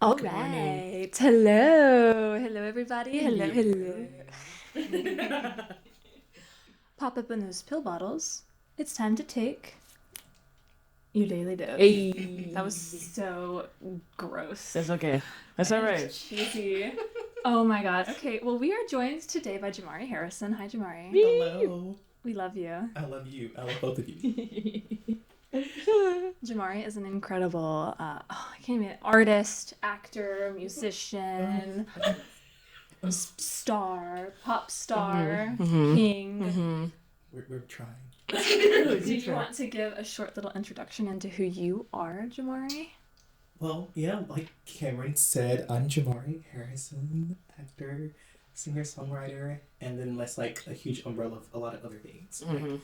All Good morning. right. Hello. Hello, everybody. Hello, hello. Pop up in those pill bottles. It's time to take your daily dose. Hey. That was so gross. That's okay. That's all right. Cheesy. Oh my god. Okay, well, we are joined today by Jermare Harrison. Hi, Jermare. Hello. We love you. I love you. I love both of you. Jermare is an incredible, I can't even, artist, actor, musician, star, pop star, king. We're trying. Do you want to give a short little introduction into who you are, Jermare? Well, yeah, like Cameron said, I'm Jermare Harrison, actor, singer-songwriter, and then less like a huge umbrella of a lot of other things. Like,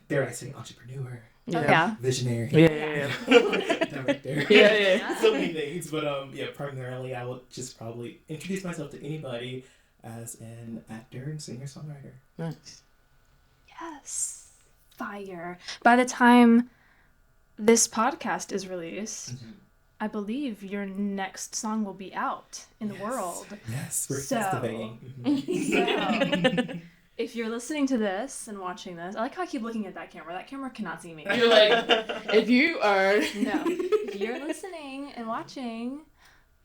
dare I say entrepreneur, Oh, yeah. visionary, Yeah. director. Yeah. So many things, but primarily I will just probably introduce myself to anybody as an actor and singer-songwriter. Nice. Yes. Fire. By the time this podcast is released, I believe your next song will be out in the world. Yes, we're So- festivating. So, if you're listening to this and watching this, I like how I keep looking at that camera. That camera cannot see me. You're like, if you are. No. If you're listening and watching,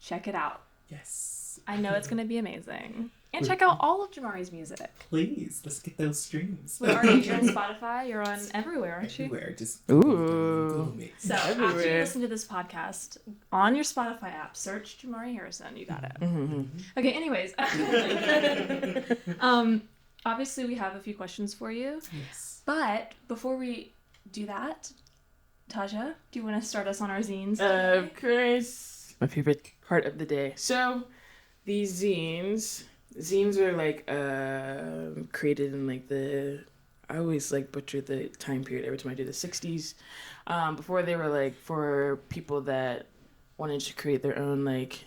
check it out. Yes. I know it's going to be amazing. And check out all of Jamare's music. Please, let's get those streams. You're on Spotify. You're on everywhere, aren't you? Everywhere, just Ooh. Google me. So after you Everywhere. listen to this podcast, on your Spotify app, search Jermare Harrison. You got it. Okay, anyways. Obviously, we have a few questions for you. Yes. But before we do that, Taja, do you want to start us on our zines? Of course. My favorite part of the day. So, these zines are like created in like I always like butcher the time period every time I do the 60s. Before they were like for people that wanted to create their own like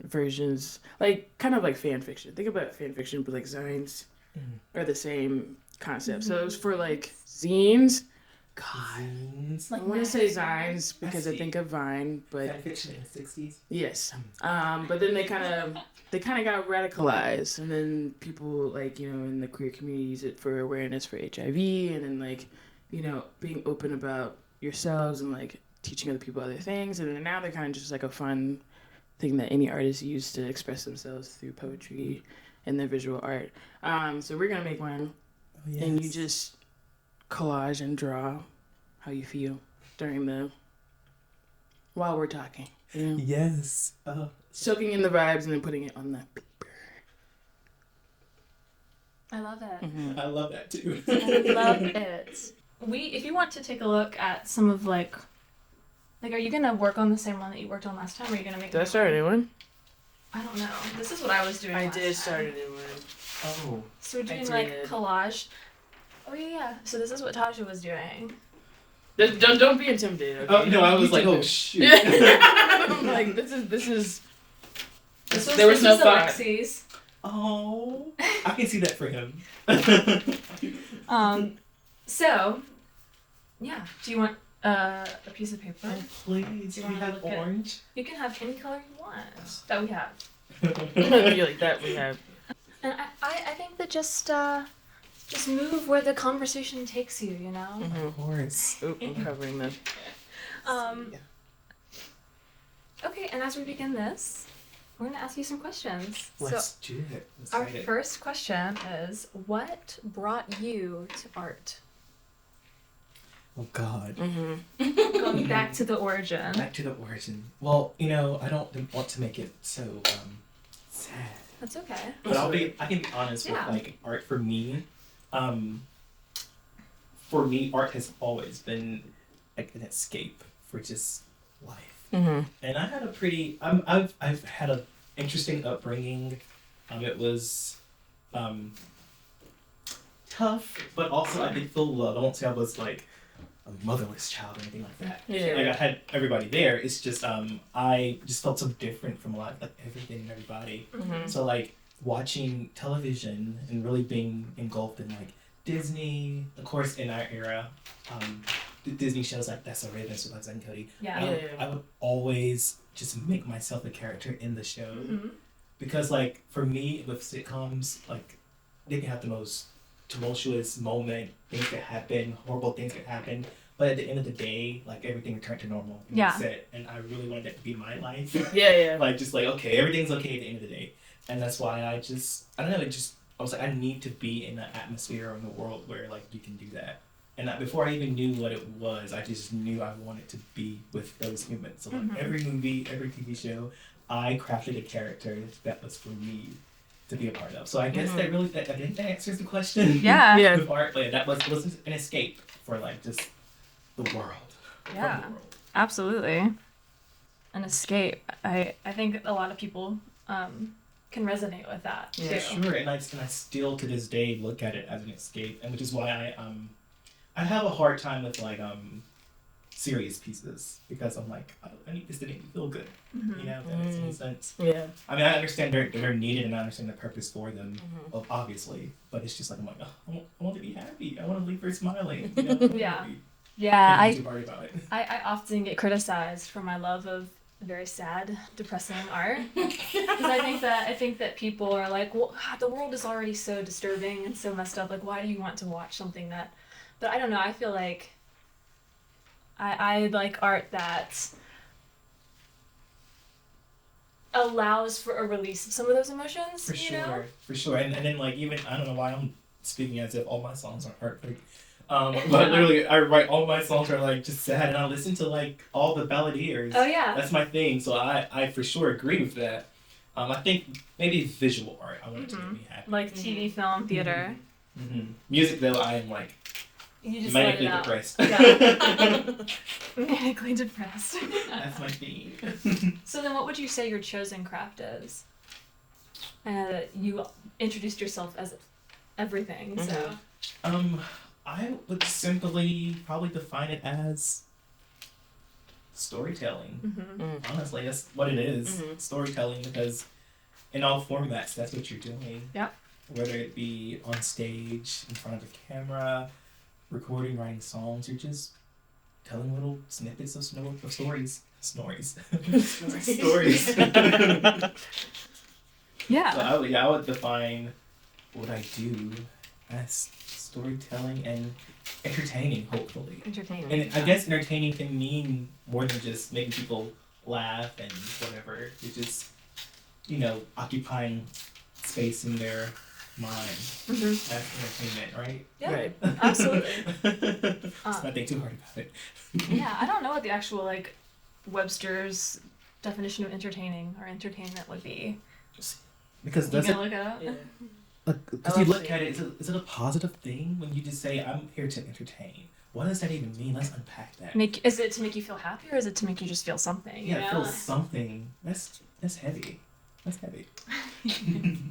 versions, like kind of like fan fiction. Think about fan fiction, but like zines are the same concept. So it was for like zines. God, Zines. Like I want to say zines because I see. think of Vine, but Fan fiction in the 60s. yes. But then they kind of got radicalized, and then people like in the queer community use it for awareness for HIV, and then like being open about yourselves and like teaching other people other things, and then now they're kind of just like a fun thing that any artist use to express themselves through poetry and their visual art. So we're gonna make one, Oh, yes. and you just collage and draw how you feel while we're talking. Yes. Soaking in the vibes and then putting it on the paper. I love it. I love that too. I love it. If you want to take a look at some of like, are you gonna work on the same one that you worked on last time, or are you gonna make? Did I start a new one? I don't know. This is what I was doing. I last did time. start a new one. Oh. So we're doing I like did. collage. Oh yeah. So this is what Taja was doing. Don't be intimidated. Okay? Oh no, I was You like, do oh this. shoot. I'm like, this is. This was There was no thought. Alexi's. Oh, I can see that for him. So, yeah. Do you want a piece of paper? Please, Do do you you wanna have look at- orange? You can have any color you want that we have. I feel like that we have. And I think that just move where the conversation takes you, you know? Of course. Oop, I'm covering the. Yeah. Okay, and as we begin this, we're going to ask you some questions. Let's do it. Let's Our write it. first question is, what brought you to art? Oh God. Going back to the origin. Back to the origin. Well, I don't want to make it so sad. That's okay. But I can be honest Yeah. with like art for me. For me, art has always been like an escape for just life. And I had a pretty I've had an interesting upbringing. It was tough, but also I did feel love. I won't say I was like a motherless child or anything like that. Yeah. Like I had everybody there. It's just I just felt so different from a lot like everything and everybody. So like watching television and really being engulfed in like Disney, of course in our era, Disney shows like That's So Raven, So Like Zen Cody. Yeah. I would always just make myself a character in the show. Because like for me with sitcoms, like they can have the most tumultuous moment, things that happen, horrible things that happen. But at the end of the day, like everything returned to normal. And that's it. And I really wanted that to be my life. Like just like, okay, everything's okay at the end of the day. And that's why I don't know, I was like, I need to be in an atmosphere or in a world where like you can do that. And before I even knew what it was, I just knew I wanted to be with those humans. So like every movie, every TV show, I crafted a character that was for me to be a part of. So I guess that really that answers the question. Yeah. With art, like, that was an escape for like just the world. Yeah. From the world. Absolutely. An escape. I think a lot of people can resonate with that too. Yeah, sure. And I still to this day look at it as an escape, and which is why I have a hard time with like serious pieces because I'm like, I need this to make me feel good. You know, if that makes any sense. Yeah. I mean, I understand they're needed and I understand the purpose for them, obviously. But it's just like, I'm like, oh, I want to be happy. I want to leave her smiling. You know? I often get criticized for my love of very sad, depressing art. Because I think that people are like, well, God, the world is already so disturbing and so messed up. Like, why do you want to watch something that... But I don't know, I feel like I like art that allows for a release of some of those emotions. For sure. And then like even, I don't know why I'm speaking as if all my songs are heartbreak. But literally, I write all my songs are like just sad, and I listen to like all the balladeers. Oh yeah. That's my thing. So I for sure agree with that. I think maybe visual art. I want it to make me happy. Like TV, film, theater. Music though, I am like you just manically depressed. Manically depressed. That's my theme. So then, what would you say your chosen craft is? You introduced yourself as everything. So. I would simply probably define it as storytelling. Honestly, that's what it is. Storytelling, because in all formats, that's what you're doing. Yep. Whether it be on stage, in front of a camera, recording, writing songs, you're just telling little snippets of stories. Stories. Yeah. So I would define what I do as storytelling and entertaining, hopefully. Entertaining. And I guess entertaining can mean more than just making people laugh and whatever. It's just, occupying space in their mind. That's entertainment, right? Yeah, right. Absolutely. Let's not think too hard about it. Yeah, I don't know what the actual, Webster's definition of entertaining or entertainment would be. Because you can look it up? Yeah. Because you look at it, is it a positive thing when you just say, I'm here to entertain? What does that even mean? Let's unpack that. Is it to make you feel happy, or is it to make you just feel something? Feel something. That's heavy. That's heavy.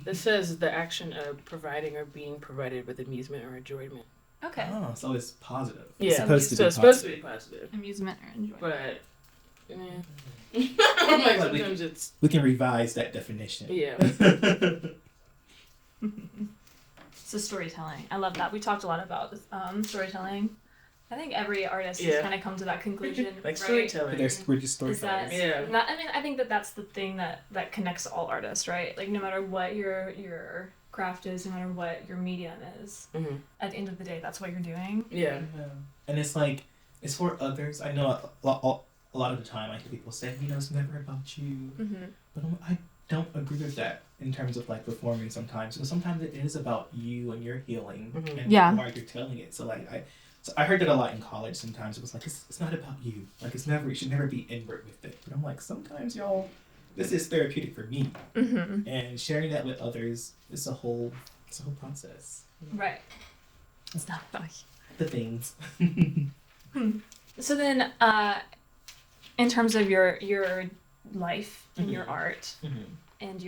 This says the action of providing or being provided with amusement or enjoyment. Okay. Oh, so it's positive. Yeah. It's supposed to be positive. Amusement or enjoyment. But... sometimes it's... We can revise that definition. Yeah. So storytelling. I love that. We talked a lot about storytelling. I think every artist has kind of come to that conclusion. Like storytelling. We're just storytellers. I think that's the thing that connects all artists, right? Like no matter what your craft is, no matter what your medium is, at the end of the day, that's what you're doing. Yeah. And it's like, it's for others. I know a lot of the time I hear people say, it's never about you. But I don't agree with that in terms of performing sometimes. Because sometimes it is about you and your healing and why you're telling it. So I heard that a lot in college sometimes. It was like, it's not about you. It should never be inward with it. But I'm like, sometimes y'all, this is therapeutic for me. And sharing that with others is a whole process. Right. It's not about the things. So then, in terms of your life and your art and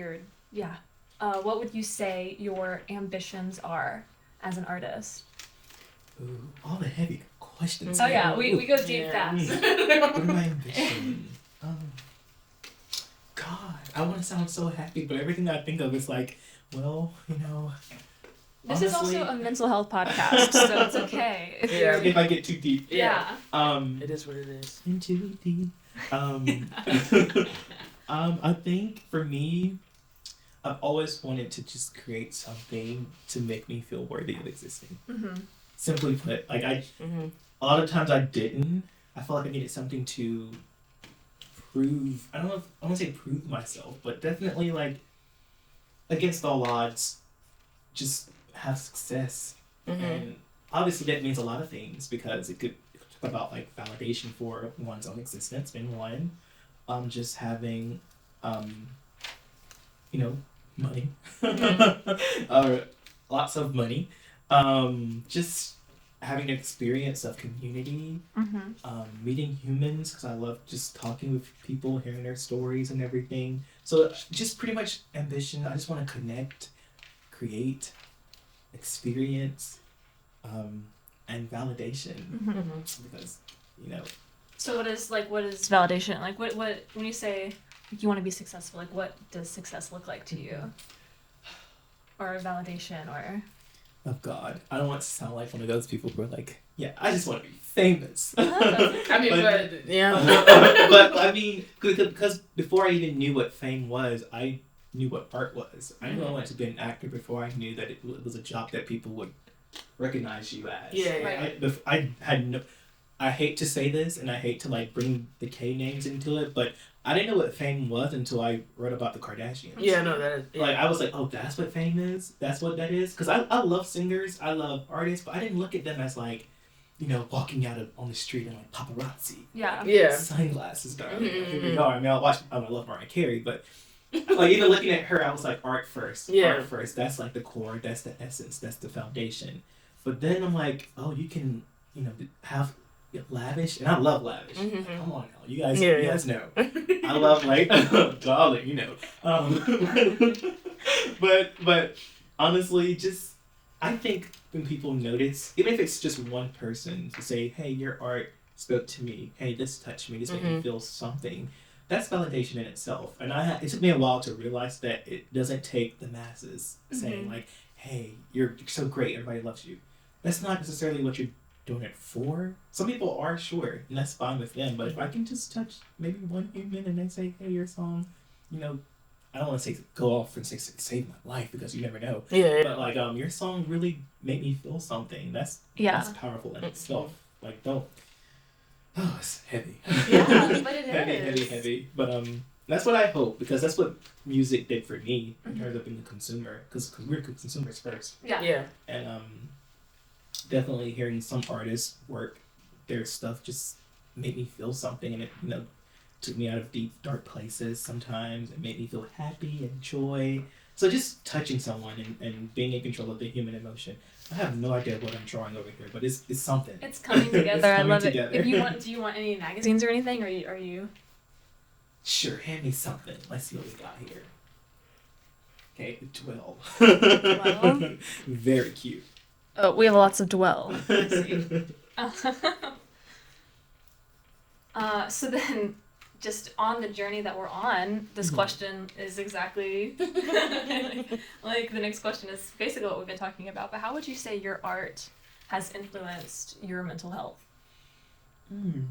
what would you say your ambitions are as an artist? Ooh, all the heavy questions. Oh yeah, we go deep fast. What are my ambitions? God, I want to sound so happy, but everything I think of is like, This is also a mental health podcast, so it's okay if I get too deep. Yeah. It is what it is. Too deep. I think for me, I've always wanted to just create something to make me feel worthy of existing. Mm-hmm. Simply put, like a lot of times I didn't. I felt like I needed something to prove. I don't want to say prove myself, but definitely like against all odds, just have success. And obviously that means a lot of things because it could talk about like validation for one's own existence being one. Just having, money, lots of money. Just having an experience of community, meeting humans because I love just talking with people, hearing their stories and everything. So just pretty much ambition. I just want to connect, create, experience, and validation because So what is validation? Like what when you say you want to be successful, like what does success look like to you? Or validation or oh God, I don't want to sound like one of those people who are like, yeah, I just want to be famous. I mean, but I mean, because before I even knew what fame was, I knew what art was. I knew I wanted to be an actor before I knew that it was a job that people would recognize you as. I had no. I hate to say this, and I hate to like bring the K names into it, but I didn't know what fame was until I read about the Kardashians. Yeah, no, that is... Yeah. Like, I was like, oh, that's what fame is? That's what that is? Because I love singers, I love artists, but I didn't look at them as like, walking out on the street and like paparazzi. Yeah. Like, sunglasses, darling. Here we are. I mean, I love Mariah Carey, but like even looking at her, I was like, art first. Yeah. Art first. That's like the core, that's the essence, that's the foundation. But then I'm like, oh, you can, have lavish, and I love lavish. Like, come on now, you guys know. I love like darling, but honestly, just I think when people notice, even if it's just one person to say, hey, your art spoke to me, hey, this touched me, this made me feel something, that's validation in itself. And it took me a while to realize that it doesn't take the masses saying like, hey, you're so great, everybody loves you. That's not necessarily what you're doing it for. Some people are sure, and that's fine with them. But if I can just touch maybe one human and they say, hey, your song, I don't want to say go off and say save my life because you never know. Yeah. But like your song really made me feel something. That's powerful in itself. Like don't. Oh, it's heavy. Yeah, but it is heavy. But that's what I hope because that's what music did for me in terms of being a consumer. Because we're consumers first. Yeah. And definitely hearing some artists work, their stuff just made me feel something, and it took me out of deep dark places. Sometimes it made me feel happy and joy. So just touching someone and being in control of the human emotion. I have no idea what I'm drawing over here, but it's something. It's coming together. I love together. it. Do you want any magazines or anything? Are you? Sure, hand me something. Let's see what we got here. Okay, Dwell. Dwell? Very cute. Oh, we have lots of Dwell. So then, just on the journey that we're on, this question is exactly like the next question is basically what we've been talking about. But how would you say your art has influenced your mental health? Mental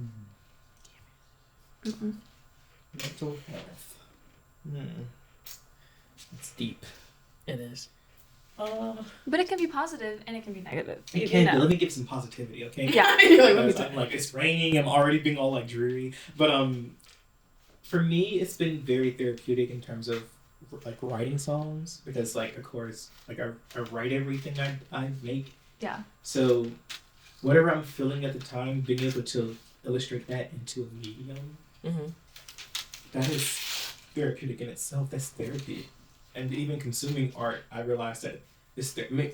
health. It's deep. It is. But it can be positive and it can be negative. It can. But let me give some positivity, okay? Yeah. I'm like it's raining. I'm already being all like dreary. But for me, it's been very therapeutic in terms of like writing songs because like of course like I write everything I make. Yeah. So whatever I'm feeling at the time, being able to illustrate that into a medium, that is therapeutic in itself. That's therapy. And even consuming art, I realized that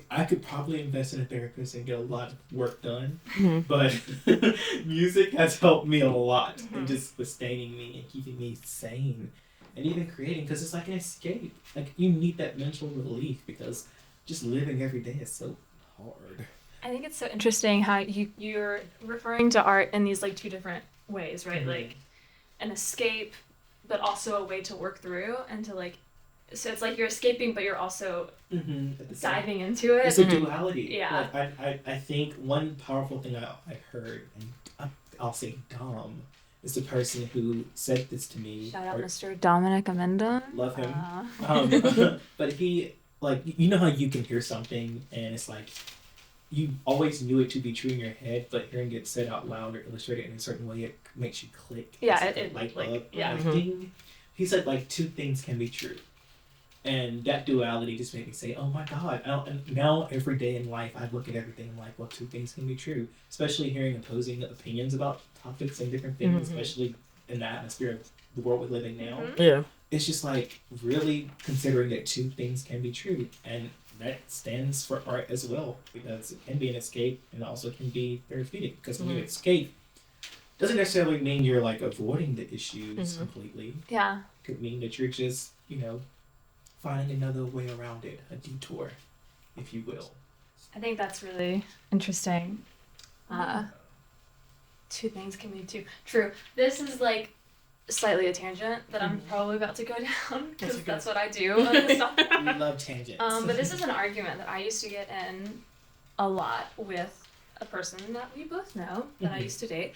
I could probably invest in a therapist and get a lot of work done, but music has helped me a lot in just sustaining me and keeping me sane, and even creating because it's like an escape. Like you need that mental relief because just living every day is so hard. I think it's so interesting how you're referring to art in these like two different ways, right? Like an escape, but also a way to work through and to like So it's like you're escaping, but you're also At the same diving into it. It's a duality. Yeah. Like, I think one powerful thing I heard, and I'll say Dom, is the person who said this to me. Shout out Mr. Dominic Amenda. Love him. But he, like, you know how you can hear something and it's like, you always knew it to be true in your head, but hearing it said out loud or illustrated in a certain way, it makes you click. Yeah, it's like, light bulb yeah. thing. He said, like, two things can be true. And that duality just made me say, oh my God. And now every day in life, I look at everything and like, well, two things can be true. Especially hearing opposing opinions about topics and different things, especially in the atmosphere of the world we live in now. Yeah. It's just like really considering that two things can be true. And that stands for art as well. Because it can be an escape and it also can be therapeutic. Because when you escape, doesn't necessarily mean you're like avoiding the issues completely. Yeah. Could mean that you're just, finding another way around it, a detour, if you will. I think that's really interesting. Two things can be true. This is like slightly a tangent that I'm probably about to go down because that's what I do on this stuff. We love tangents. But this is an argument that I used to get in a lot with a person that we both know that I used to date.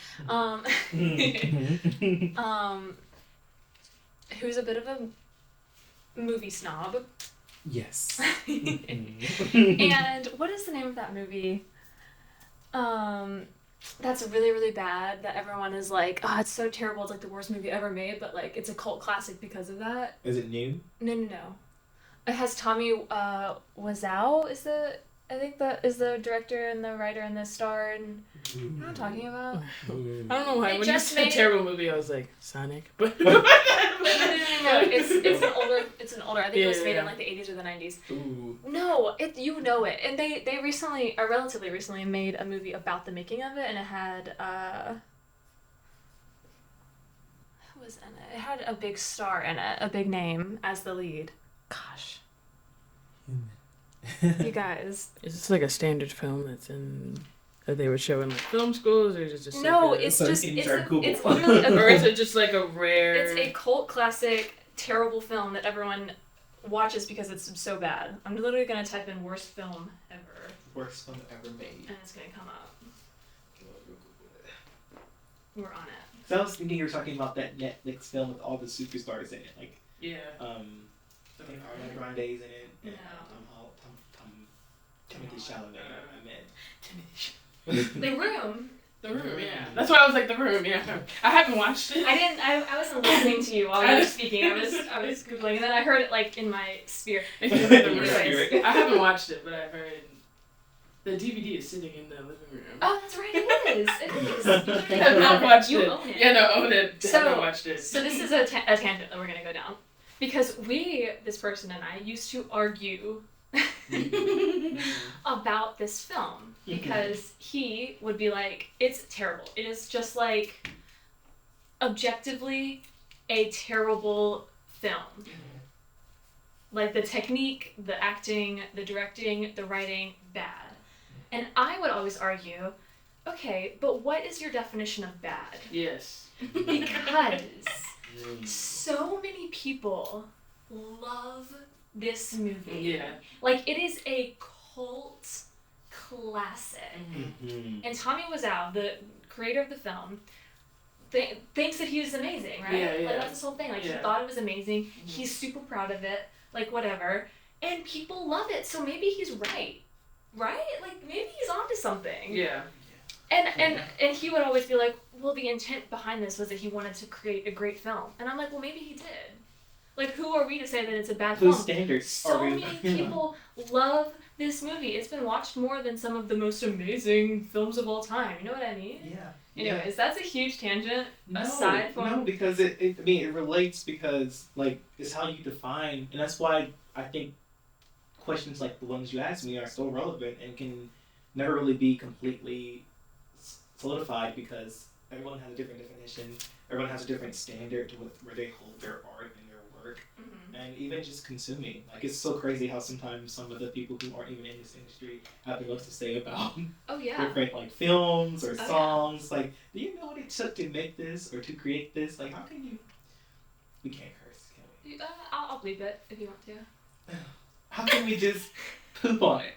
Who's a bit of a movie snob. Yes. And what is the name of that movie? That's really, really bad that everyone is like, oh, it's so terrible, it's like the worst movie ever made, but like it's a cult classic because of that. Is it new? No. It has Tommy Wiseau I think that is the director and the writer and the star, and you know what I'm talking about? I don't know why. They When you just said made terrible movie, I was like, Sonic. But No. It's an older. I think it was made in like the 80s or the 90s. Ooh. No, you know it. And they recently, or relatively recently, made a movie about the making of it, and it had who was in it? It had a big star in it, a big name as the lead. Gosh. You guys. is this like a standard film that they would show in like film schools, or is it just No, like it's literally or is it just like a rare? It's a cult classic, terrible film that everyone watches because it's so bad. I'm literally gonna type in worst film ever. Worst film ever made. And it's gonna come up. We're on it. So I was thinking you were talking about that Netflix film with all the superstars in it, like I think Ariana Grande's in it. And, Timothy Chalamet. The Room. The Room, yeah. That's why I was like, The Room, yeah. I haven't watched it. I wasn't listening to you while you were speaking. I was Googling, and then I heard it like in my sphere. I haven't watched it, but I've heard the DVD is sitting in the living room. Oh, that's right, it is. I have not watched you it. Own it. Yeah, no, own it. I haven't watched it. So this is a tangent that we're gonna go down. Because this person and I, used to argue about this film. Because he would be like, it's terrible. It is just like, objectively, a terrible film. Like the technique, the acting, the directing, the writing, bad. And I would always argue, okay, but what is your definition of bad? Yes. Because so many people love this movie. Yeah. Like, it is a cult classic. And Tommy Wiseau, the creator of the film, thinks that he is amazing, right? Yeah. Like, that's his whole thing. Like, he thought it was amazing. He's super proud of it. Like, whatever. And people love it, so maybe he's right. Right? Like, maybe he's onto something. Yeah. And he would always be like, well, the intent behind this was that he wanted to create a great film. And I'm like, well, maybe he did. Like, who are we to say that it's a bad film? Whose standards so are we? many people love this movie. It's been watched more than some of the most amazing films of all time. You know what I mean? Yeah. Anyways, that's a huge tangent. No, aside from because it relates because like it's how you define, and that's why I think questions like the ones you asked me are so relevant and can never really be completely solidified because everyone has a different definition. Everyone has a different standard to where they hold their art and their work, and even just consuming. Like it's so crazy how sometimes some of the people who aren't even in this industry have the most to say about different like films or songs. Like, do you know what it took to make this or to create this? Like, how can you? We can't curse, can we? I'll I'll bleep it if you want to. How can we just poop on it?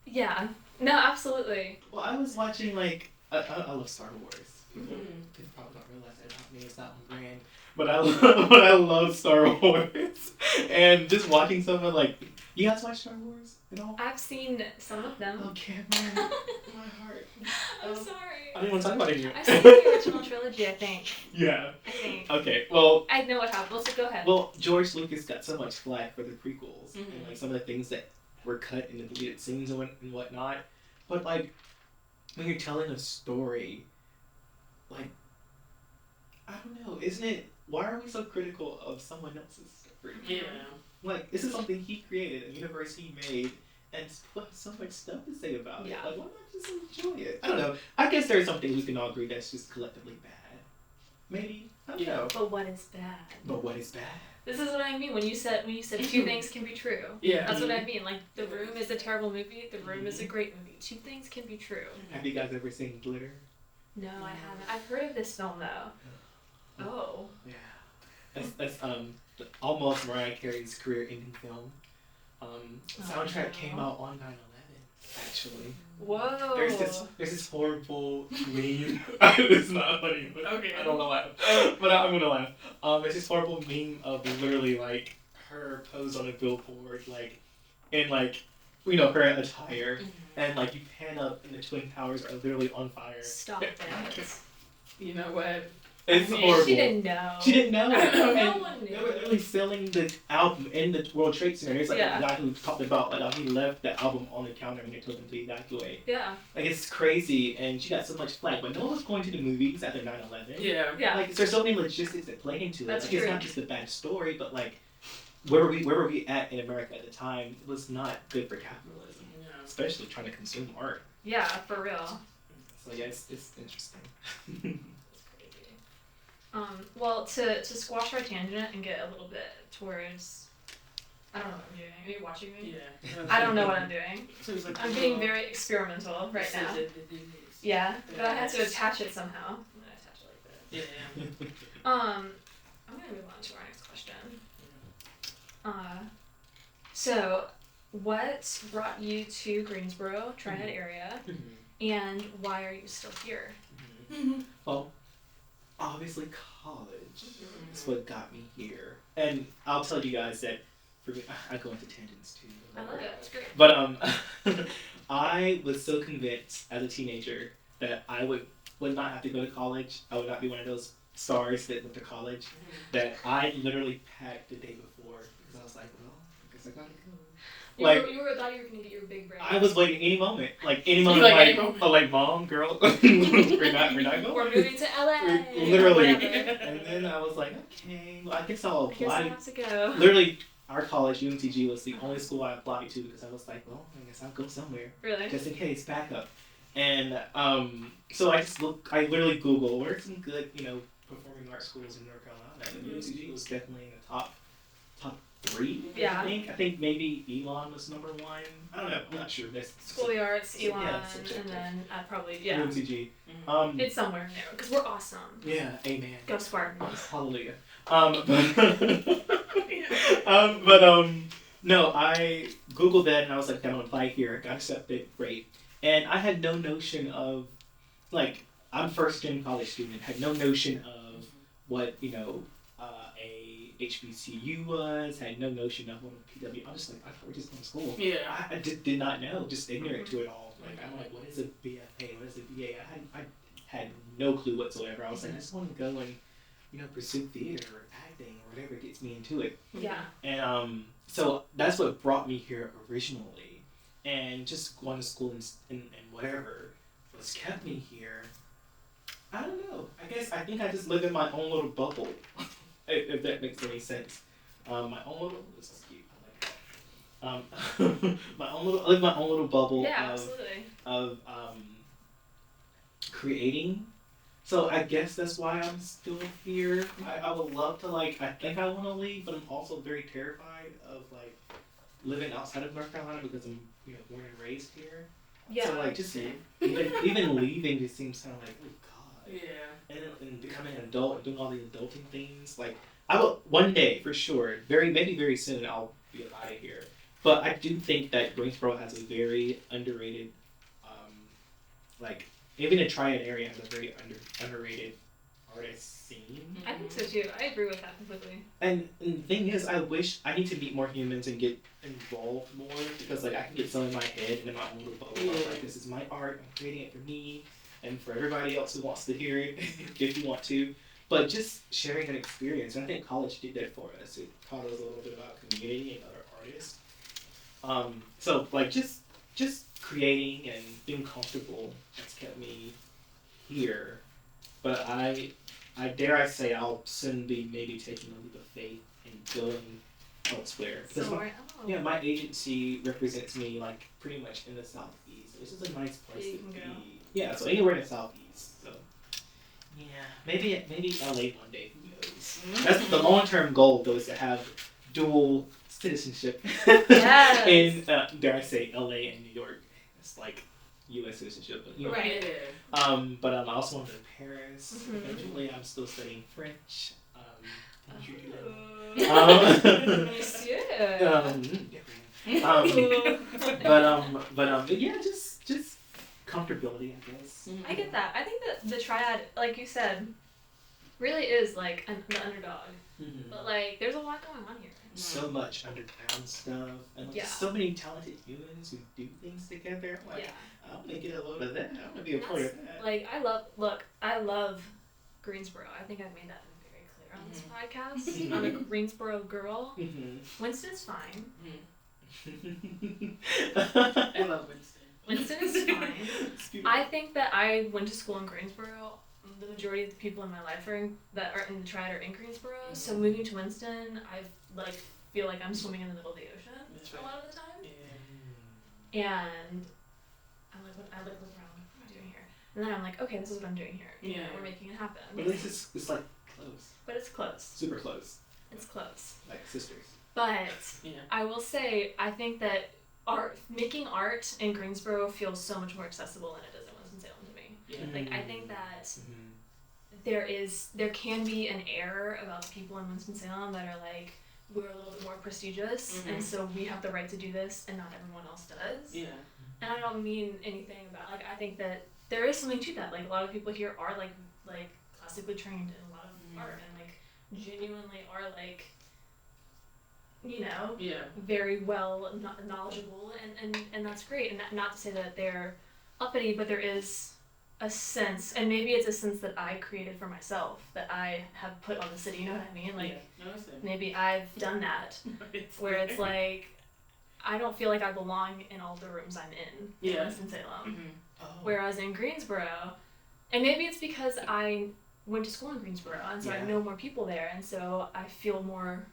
Yeah. No, absolutely. Well, I was watching I love Star Wars. People probably don't realize that about me. It's not on brand, but I love Star Wars, and just watching some of you guys watch Star Wars at all? I've seen some of them. Oh, Cameron, my heart. I'm sorry. I didn't want to talk about it here. I've seen the original trilogy, I think. Yeah. I think. Okay. Well. I know what happened. So go ahead. Well, George Lucas got so much flack for the prequels and some of the things that were cut in the deleted scenes and whatnot. But when you're telling a story, I don't know, isn't it? Why are we so critical of someone else's story? Yeah. This is something he created, a universe he made, and people have so much stuff to say about it. Why not just enjoy it? I don't know. I guess there's something we can all agree that's just collectively bad. Maybe. I don't know. But what is bad? But what is bad? This is what I mean when you said two things can be true. Yeah. That's what I mean. The Room is a terrible movie. The Room is a great movie. Two things can be true. Have you guys ever seen Glitter? No, I haven't. I've heard of this film though. Oh. Yeah. That's almost Mariah Carey's career-ending film. The soundtrack came out on 9/11. Actually. Whoa. There's this horrible meme. It's not funny, but okay. I don't wanna laugh. But I'm gonna laugh. There's this horrible meme of literally her posed on a billboard, in her attire, and you pan up and the Twin Towers are literally on fire. Stop it. You know what? It's horrible. She didn't know. She didn't know. No one knew. They were literally selling the album in the World Trade Center. There's a guy who talked about how he left the album on the counter and they told him to evacuate. Yeah. It's crazy, and she got so much flack. But no one was going to the movies after 9/11. Yeah. There's so many logistics that play into it. That's true. It's not just a bad story, but where were we at in America at the time? It was not good for capitalism, especially trying to consume art. Yeah, for real. So yeah, it's interesting. Well, to squash our tangent and get a little bit towards, I don't know what I'm doing. Are you watching me? Yeah. I don't know what I'm doing. I'm being very experimental right now. Yeah, but I had to attach it somehow. I'm gonna attach it like this. Yeah. I'm gonna move on to our next question. So, what brought you to Greensboro, Tri-Head area, and why are you still here? Well, obviously college is what got me here. And I'll tell you guys that for me, I go into tangents too. I love it. It's great. But I was so convinced as a teenager that I would not have to go to college. I would not be one of those stars that went to college. That I literally packed the day before because I was like, well, I guess I gotta go. You thought you were gonna get your big break. I was waiting any moment, any moment, mom, girl, we're not going. We're moving to LA. Literally. And then I was like, okay, well, I guess I'll apply. I have to go. Literally, our college, UNCG, was the only school I applied to because I was like, well, I guess I'll go somewhere. Really? Just in case, backup. And so I literally Googled where are some good, performing arts schools in North Carolina. And UNCG was definitely in the top 3. Yeah. I think maybe Elon was number 1. I don't know. I'm not sure. School of the Arts, Elon, yeah, and then probably UNCG. It's somewhere in there because we're awesome. Yeah. Amen. Go Spartans. Hallelujah. No, I Googled that and I was like, I'm gonna apply here. Got accepted. Great. And I had no notion of, I'm first-gen college student. Had no notion of what a HBCU was. Had no notion of what a PW. I'm just like, I thought we're just going to school. Yeah. I just did not know. Just ignorant to it all. I'm like, what is a BFA? What is a BA? I had no clue whatsoever. I was like, I just want to go and pursue theater or acting or whatever gets me into it. Yeah. And so that's what brought me here originally, and just going to school and whatever what's kept me here. I don't know. I think I just live in my own little bubble, if that makes any sense. My own little. This is cute. I like that. I live my own little bubble. Yeah, absolutely. Of creating. So I guess that's why I'm still here. I would love to I think I want to leave, but I'm also very terrified of living outside of North Carolina because I'm born and raised here. Yeah. So just even leaving just seems kind of oh and becoming an adult and doing all the adulting things. Like I will one day for sure, maybe very soon I'll be out of here. But I do think that Greensboro has a very underrated, like even the Triad area has a very underrated artist scene. I think so too. I agree with that completely. And the thing is, I wish I need to meet more humans and get involved more because like I can get some in my head and in my own little bubble. Like this is my art. I'm creating it for me and for everybody else who wants to hear it if you want to. But just sharing an experience, and I think college did that for us. It taught us a little bit about community and other artists. So like just creating and being comfortable has kept me here. But I dare I say I'll soon be maybe taking a leap of faith and going elsewhere. Because my agency represents me like pretty much in the southeast. It's just a nice place to be. Yeah, so anywhere in the southeast. So yeah, maybe LA one day. Who knows? That's the long-term goal though, is to have dual citizenship. Yes. In dare I say LA and New York. It's like U.S. citizenship, but right. But I also want to go to Paris. Eventually, I'm still studying French. But yeah, just comfortability, I guess. I get that. I think that the Triad, like you said, really is like the underdog. But like, there's a lot going on here. So much underground stuff, and like, so many talented humans who do things together. Like, I want to get a load of that. I want to be a part of that. Like, I love Greensboro. I think I've made that very clear on this podcast. I'm a Greensboro girl. Winston's fine. I love Winston. Winston is fine. I think that I went to school in Greensboro. The majority of the people in my life that are in the Triad are in Greensboro. So moving to Winston, I feel like I'm swimming in the middle of the ocean a lot of the time. And I look around. What am I doing here? And then I'm like, okay, this is what I'm doing here. Yeah, we're making it happen. But it's like close. But it's close. Super close. It's close. Like sisters. But I will say, I think that making art in Greensboro feels so much more accessible than it does in Winston-Salem to me. Like, I think that there can be an air about the people in Winston-Salem that are like, we're a little bit more prestigious, and so we have the right to do this, and not everyone else does. Yeah. And I don't mean anything about, like, I think that there is something to that. Like, a lot of people here are, like classically trained in a lot of art, and, like, genuinely are, like, you know, very well knowledgeable, and that's great. And not to say that they're uppity, but there is a sense, and maybe it's a sense that I created for myself, that I have put on the city, you know what I mean? Like, maybe I've done that, where it's like, I don't feel like I belong in all the rooms I'm in Winston-Salem. Whereas in Greensboro, and maybe it's because I went to school in Greensboro, and so I know more people there, and so I feel more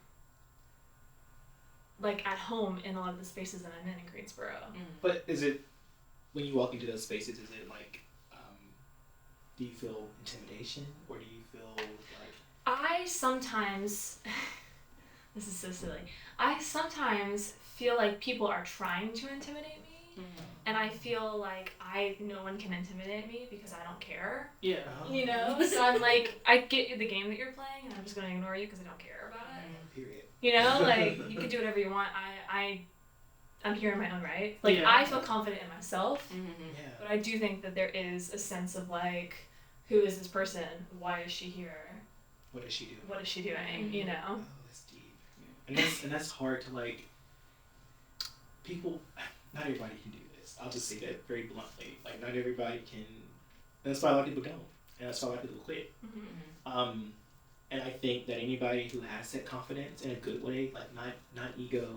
like at home in a lot of the spaces that I'm in Greensboro. But is it, when you walk into those spaces, is it like, do you feel intimidation, or do you feel like... I sometimes, this is so silly, I sometimes feel like people are trying to intimidate me, and I feel like no one can intimidate me because I don't care. Yeah. You know? So I'm like, I get the game that you're playing, and I'm just going to ignore you because I don't care about it. Period. You know? Like, you can do whatever you want. I'm here in my own right. Like, I feel confident in myself, but I do think that there is a sense of, like, who is this person? Why is she here? What is she doing? What is she doing? You know? Oh, that's deep. And that's hard to, like, people, not everybody can do this. I'll just say that very bluntly. Like, not everybody can, and that's why a lot of people don't. And that's why a lot of people quit. And I think that anybody who has that confidence in a good way, like not ego,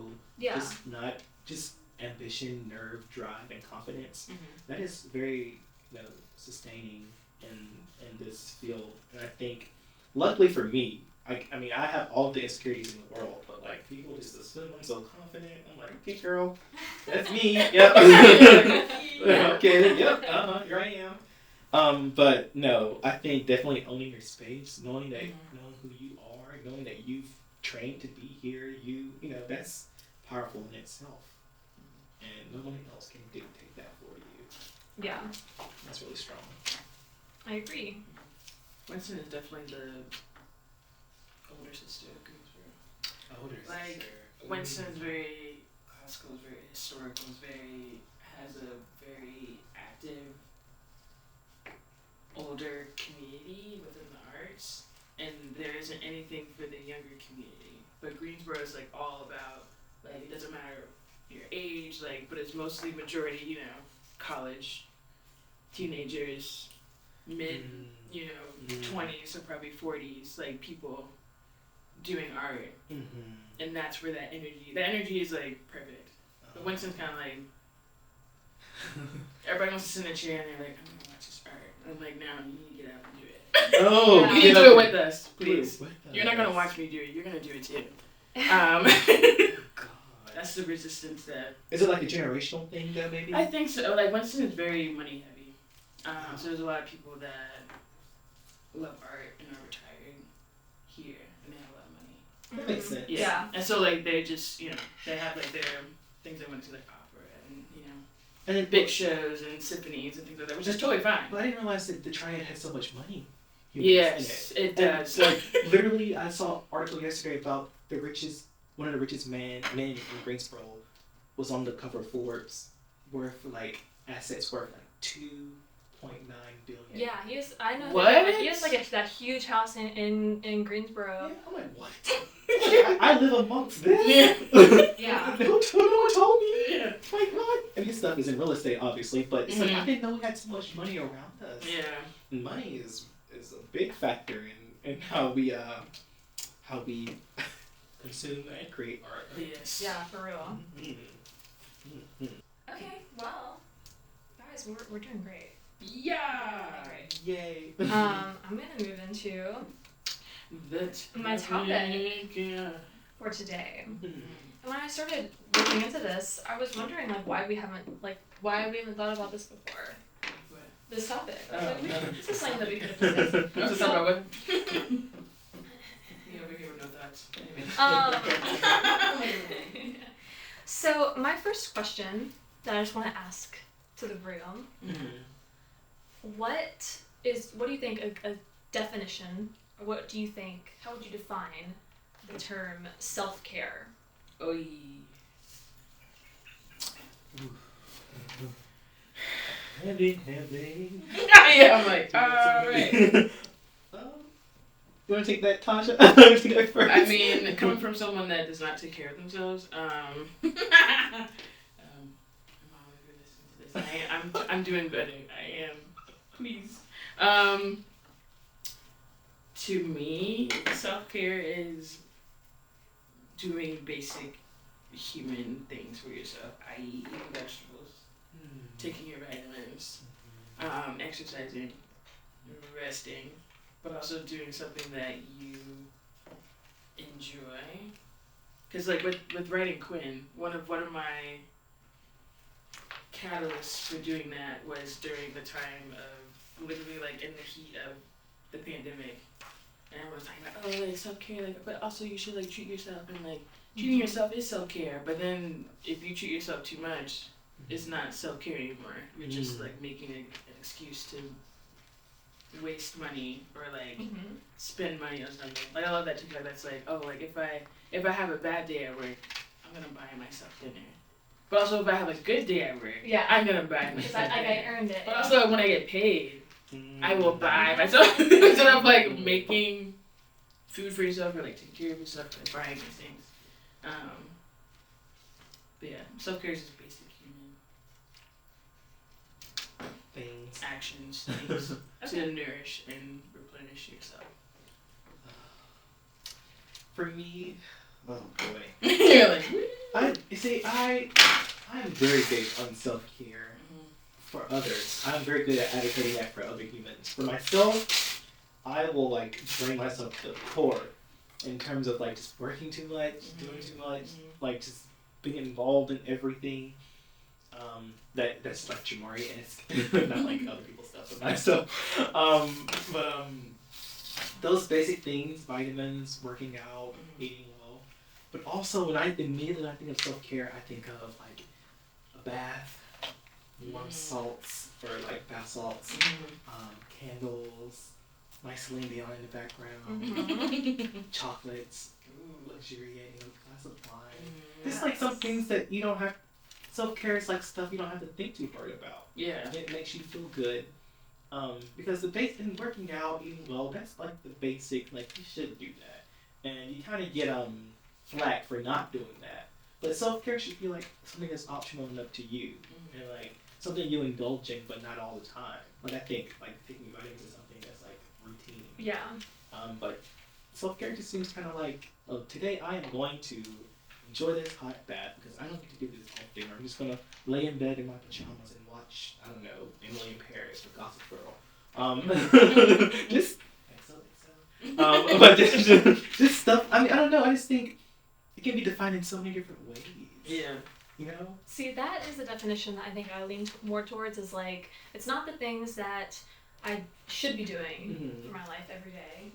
just ambition, nerve, drive, and confidence, that is very, sustaining in this field. And I think, luckily for me, I mean, I have all the insecurities in the world, but like people just assume I'm so confident. I'm like, okay, girl, that's me. Yep. Okay. Yep. Here I am. But no, I think definitely owning your space, knowing who you are, knowing that you've trained to be here, that's powerful in itself, and nobody else can dictate that for you. Yeah. That's really strong. I agree. Winston is definitely the older sister of Greensboro. Older Like, sister. Winston's very classical, is very historical, has a very active older community within the arts, and there isn't anything for the younger community. But Greensboro is like all about, like, it doesn't matter your age, like, but it's mostly majority, you know, college, teenagers, mid, you know, 20s or probably 40s, like people doing art, and that's where that energy is like perfect. But Winston's kind of like, everybody wants to sit in a chair and they're like, I'm gonna watch this art. I'm like, no, you need to get out and do it. Oh, you need to do it with us, please. You're not gonna watch me do it. You're gonna do it too. God. That's the resistance that. Is it like a generational thing that maybe? I think so. Like, Winston is very money heavy. So there's a lot of people that love art and are retired here, and they have a lot of money. That makes sense. Yeah. And so, like, they just, you know, they have, like, their things they went to, like, opera and, you know, and then big shows and symphonies and things like that, which is totally fine. But I didn't realize that the Triad had so much money. Yes, it does. Like, literally, I saw an article yesterday about one of the richest men in Greensboro was on the cover of Forbes, assets worth like $2.9 billion. Yeah, I know. What? He has like that huge house in Greensboro. Yeah, I'm like, what? I live amongst this. Yeah. No one told me. Yeah. Like, what? And his stuff is in real estate, obviously, but it's like, I didn't know we had so much money around us. Yeah. And money is a big factor in how we consume and create art. Yes. Yeah, for real. Mm-hmm. Okay, well, guys, we're doing great. Yeah. Great. Yay. I'm gonna move into my topic for today. And when I started looking into this, I was wondering like why we haven't thought about this before. This topic. I was like, this is something that we could have discussed. What's the topic about? Over here with no thoughts. Anyway. So my first question that I just want to ask to the room, what do you think a definition, or how would you define the term self-care? Oy. Heavy. Yeah, I'm like, alright. You want to take that, Taja? I'm going to go first. I mean, coming from someone that does not take care of themselves, I'm doing better. I am. Please. To me, self-care is doing basic human things for yourself, i.e. eating vegetables, taking your vitamins, exercising, resting, but also doing something that you enjoy. Because like with writing Quinn, one of my catalysts for doing that was during the time of literally like in the heat of the pandemic, and everyone's talking about like self-care, like, but also you should like treat yourself, and like treating yourself is self-care. But then if you treat yourself too much, it's not self-care anymore. You're just like making an excuse to waste money or like spend money on something. Like I love that TikTok that's like, oh, like if I have a bad day at work, I'm gonna buy myself dinner. But also if I have a good day at work, I'm gonna buy myself dinner. I earned it. But also when I get paid, I will buy myself instead of like making food for yourself or like taking care of yourself or buying these things. But yeah, self-care is just basic human actions, things to nourish and replenish yourself. For me, oh boy. You're like, I'm very big on self-care for others. I'm very good at advocating that for other humans. For myself, I will like drain myself to the core in terms of like just working too much, doing too much, like just being involved in everything. That's like Jermare, not like other people's stuff, but my stuff. Those basic things, vitamins, working out, eating well. But also when I think of self-care, I think of like a bath, warm salts or like bath salts, candles, nice Celine Dion in the background, chocolates, luxuriating, a glass of wine. Just like some things that you don't have. Self-care is like stuff you don't have to think too hard about. Yeah. It makes you feel good. Because the base in working out, eating well, that's like the basic. Like you should do that, and you kind of get flack for not doing that. But self-care should be like something that's optional and up to you, and like something you indulge in, but not all the time. Like I think like taking vitamins is something that's like routine. Yeah. But self-care just seems kind of like, oh, today I am going to enjoy this hot bath because I don't get to do this all day. I'm just gonna lay in bed in my pajamas and watch, I don't know, Emily in Paris or Gossip Girl. Just but just stuff. I mean, I don't know. I just think it can be defined in so many different ways. Yeah. You know. See, that is the definition that I think I lean more towards. Is like it's not the things that I should be doing for my life every day.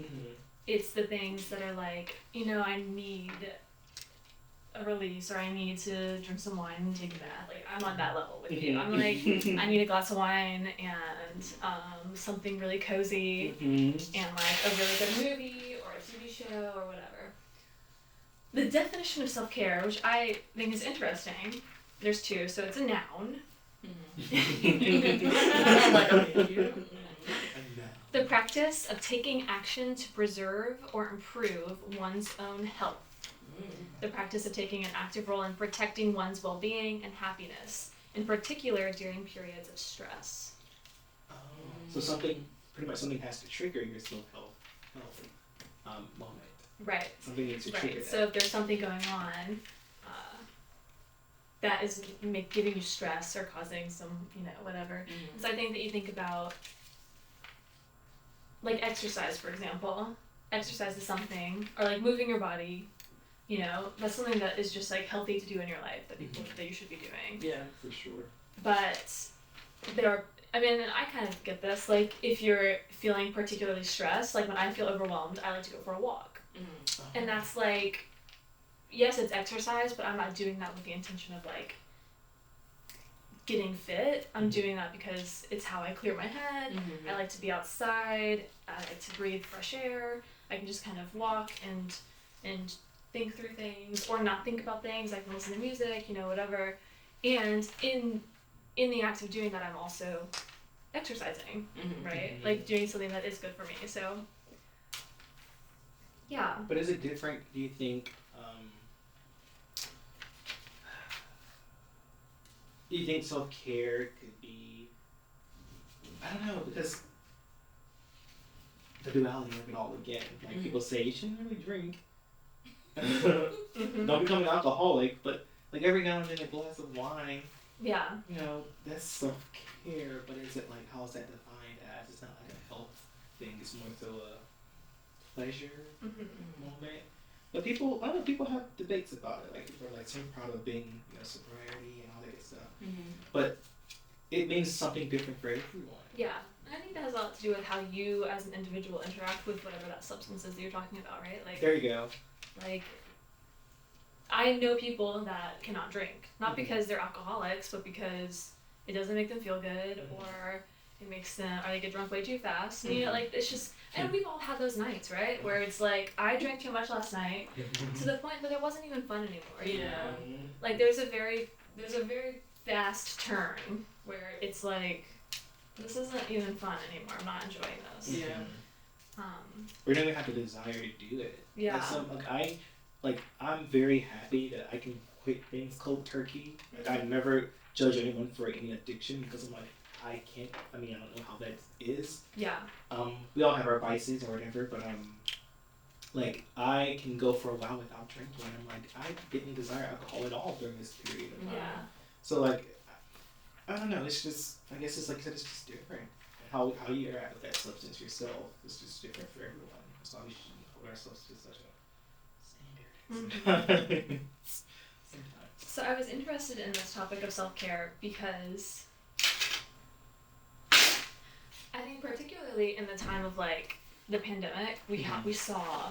It's the things that are like, I need a release, or I need to drink some wine and take a bath. Like I'm on that level with you. I'm like, I need a glass of wine and something really cozy and like a really good movie or a TV show or whatever. The definition of self-care, which I think is interesting, there's two. So it's a noun. The practice of taking action to preserve or improve one's own health. The practice of taking an active role in protecting one's well-being and happiness, in particular during periods of stress. So pretty much something has to trigger your self-health moment. Right. Something needs to trigger that. So if there's something going on that is giving you stress or causing some, whatever. So I think that you think about, like exercise, for example. Exercise is something, or like moving your body. That's something that is just like healthy to do in your life that you should be doing. Yeah, for sure. But and I kind of get this. Like if you're feeling particularly stressed, like when I feel overwhelmed, I like to go for a walk. And that's like, yes, it's exercise, but I'm not doing that with the intention of like getting fit. I'm doing that because it's how I clear my head. I like to be outside. I like to breathe fresh air. I can just kind of walk and think through things or not think about things. I can listen to music, whatever. And in the act of doing that, I'm also exercising, right? Like doing something that is good for me. So, yeah. But is it different, do you think, do you think self-care could be, I don't know, because the duality of it all again. Like people say, you shouldn't really drink. Don't become an alcoholic, but like every now and then a glass of wine. Yeah. That's self-care, but is it like, how is that defined as? It's not like a health thing, it's more so a pleasure moment. But people have debates about it. Like people are like so proud of being, sobriety and all that good stuff. But it means something different for everyone. Yeah. I think that has a lot to do with how you as an individual interact with whatever that substance is that you're talking about, right? Like there you go. Like I know people that cannot drink, not because they're alcoholics, but because it doesn't make them feel good, or it makes them, or they get drunk way too fast. And, like it's just, and we've all had those nights, right? Where it's like I drank too much last night to the point that it wasn't even fun anymore. Like there's a very fast turn where it's like, this isn't even fun anymore. I'm not enjoying this. Yeah. We don't even have the desire to do it. Yeah. I'm very happy that I can quit things cold turkey. Like I never judge anyone for any addiction because I'm like, I don't know how that is. Yeah. We all have our vices or whatever, but like I can go for a while without drinking, and I'm like, I didn't desire alcohol at all during this period of time. Yeah. So like, I don't know. It's just, I guess it's like I said, it's just different. How you interact with that substance yourself is just different for everyone. That's why we should hold ourselves to such a standard. So I was interested in this topic of self-care because I think particularly in the time of like the pandemic, we saw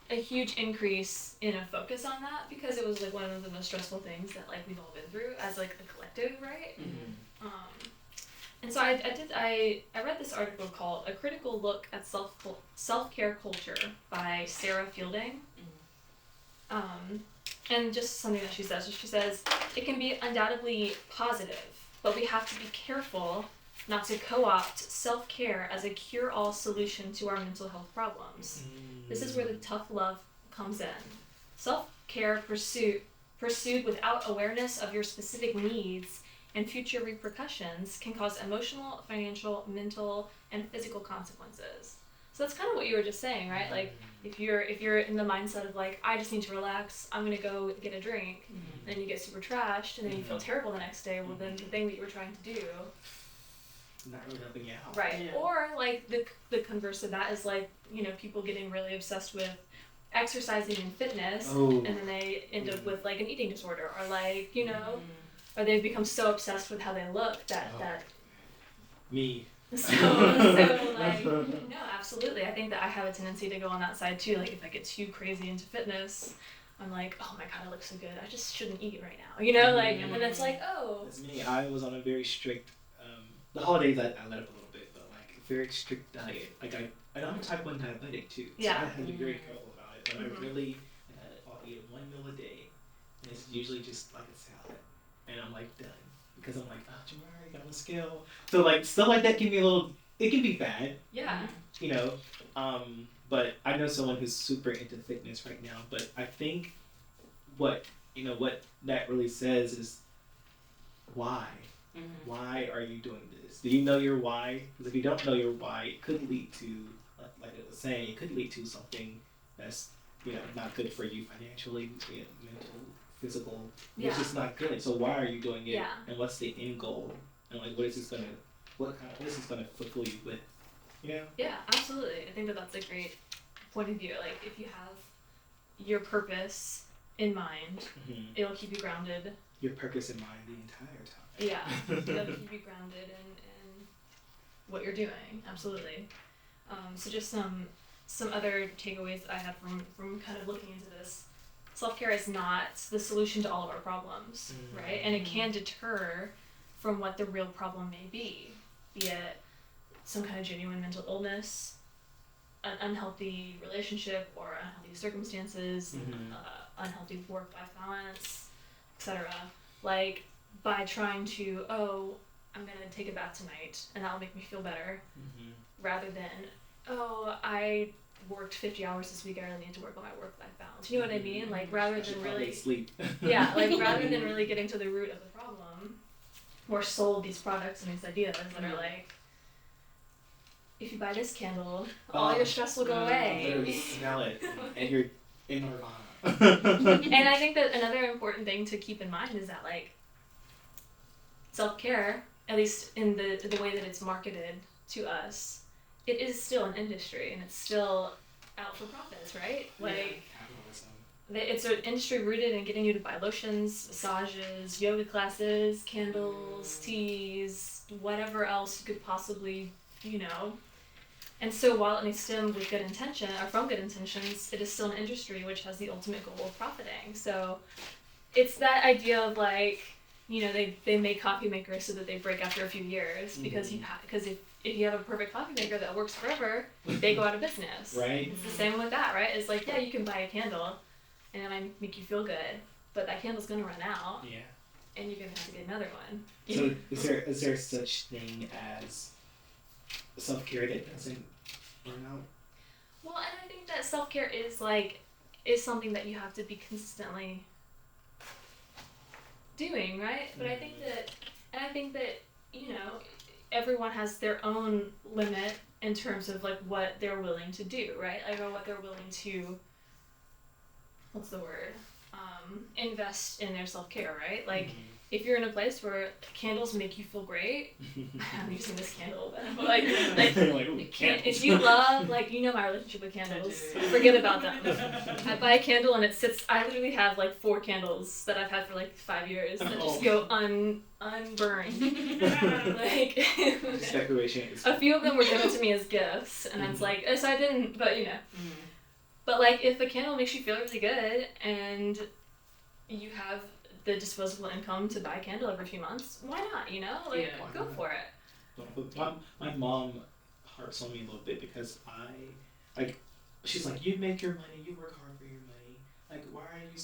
a huge increase in a focus on that because it was like one of the most stressful things that like we've all been through as like a collective, right? And so I read this article called "A Critical Look at Self-Care Culture" by Sarah Fielding. And just something that she says. So she says, it can be undoubtedly positive, but we have to be careful not to co-opt self-care as a cure-all solution to our mental health problems. This is where the tough love comes in. Self-care pursued without awareness of your specific needs and future repercussions can cause emotional, financial, mental, and physical consequences. So that's kind of what you were just saying, right? Like, if you're in the mindset of like, I just need to relax, I'm gonna go get a drink, and then you get super trashed, and then you feel terrible the next day. Well, then the thing that you were trying to do, not really helping you out. right? Yeah. Or like the converse of that is like, you know, people getting really obsessed with exercising and fitness, and then they end up with like an eating disorder, or like, you know, or they've become so obsessed with how they look that me. So like, no, absolutely. I think that I have a tendency to go on that side too. Like if I get too crazy into fitness, I'm like, oh my god, I look so good. I just shouldn't eat right now, you know? Like, and then it's like, oh. That's me. I was on a very strict. The holidays I let up a little bit, but like a very strict diet. Like I'm a type 1 diabetic too, so I had to be very careful about it. But I'll eat 1 meal a day, and it's usually just like a salad, and I'm like done. Because I'm like, Jermare, got on the scale. So like stuff like that can be it can be bad. Yeah. You know, but I know someone who's super into fitness right now. But I think what that really says is why. Why are you doing this? Do you know your why? Because if you don't know your why, it could lead to, like it was saying, it could lead to something that's not good for you financially, mental, physical. It's just not good. So why are you doing it? And what's the end goal? And like, what is this gonna fulfill you with? You know? Yeah, absolutely. I think that that's a great point of view. Like if you have your purpose in mind, it'll keep you grounded. Your purpose in mind the entire time. Yeah, it'll keep you grounded in what you're doing. Absolutely. So just some other takeaways that I had from kind of looking into this. Self-care is not the solution to all of our problems, right? And it can deter from what the real problem may be it some kind of genuine mental illness, an unhealthy relationship or unhealthy circumstances, unhealthy work-life balance, etc. Like by trying to, I'm going to take a bath tonight and that'll make me feel better, rather than, I worked 50 hours this week, I really need to work on my work-life balance. You know what I mean? Like rather than really sleep. rather than really getting to the root of the problem, we're sold these products and these ideas that are like, if you buy this candle, all your stress will go away. Literally smell it, and you're in nirvana. And I think that another important thing to keep in mind is that like self-care, at least in the way that it's marketed to us, it is still an industry and it's still out for profits, right? Like capitalism. It's an industry rooted in getting you to buy lotions, massages, yoga classes, candles, teas, whatever else you could possibly, And so while it may stem with good intention or from good intentions, it is still an industry which has the ultimate goal of profiting. So it's that idea of like, they make coffee makers so that they break after a few years because if you have a perfect coffee maker that works forever, they go out of business. Right. It's the same with that, right? It's like, yeah, you can buy a candle and it might make you feel good, but that candle's gonna run out. Yeah. And you're gonna have to get another one. So is there such thing as self-care that doesn't burn out? Well, and I think that self-care is something that you have to be consistently doing, right? But I think that everyone has their own limit in terms of like what they're willing to do, right? Like, or what they're willing to, invest in their self-care, right? Like, if you're in a place where candles make you feel great, I'm using this candle, but if you love, my relationship with candles, forget about them. I buy a candle and I literally have 4 candles that I've had for 5 years that just go unburned. This decoration is a few of them were given to me as gifts, and it's so I didn't, but But if a candle makes you feel really good and you have the disposable income to buy a candle every few months, why not, go for it. my mom harps on me a little bit because she's like, you make your money, you work hard for your money. Like, why are you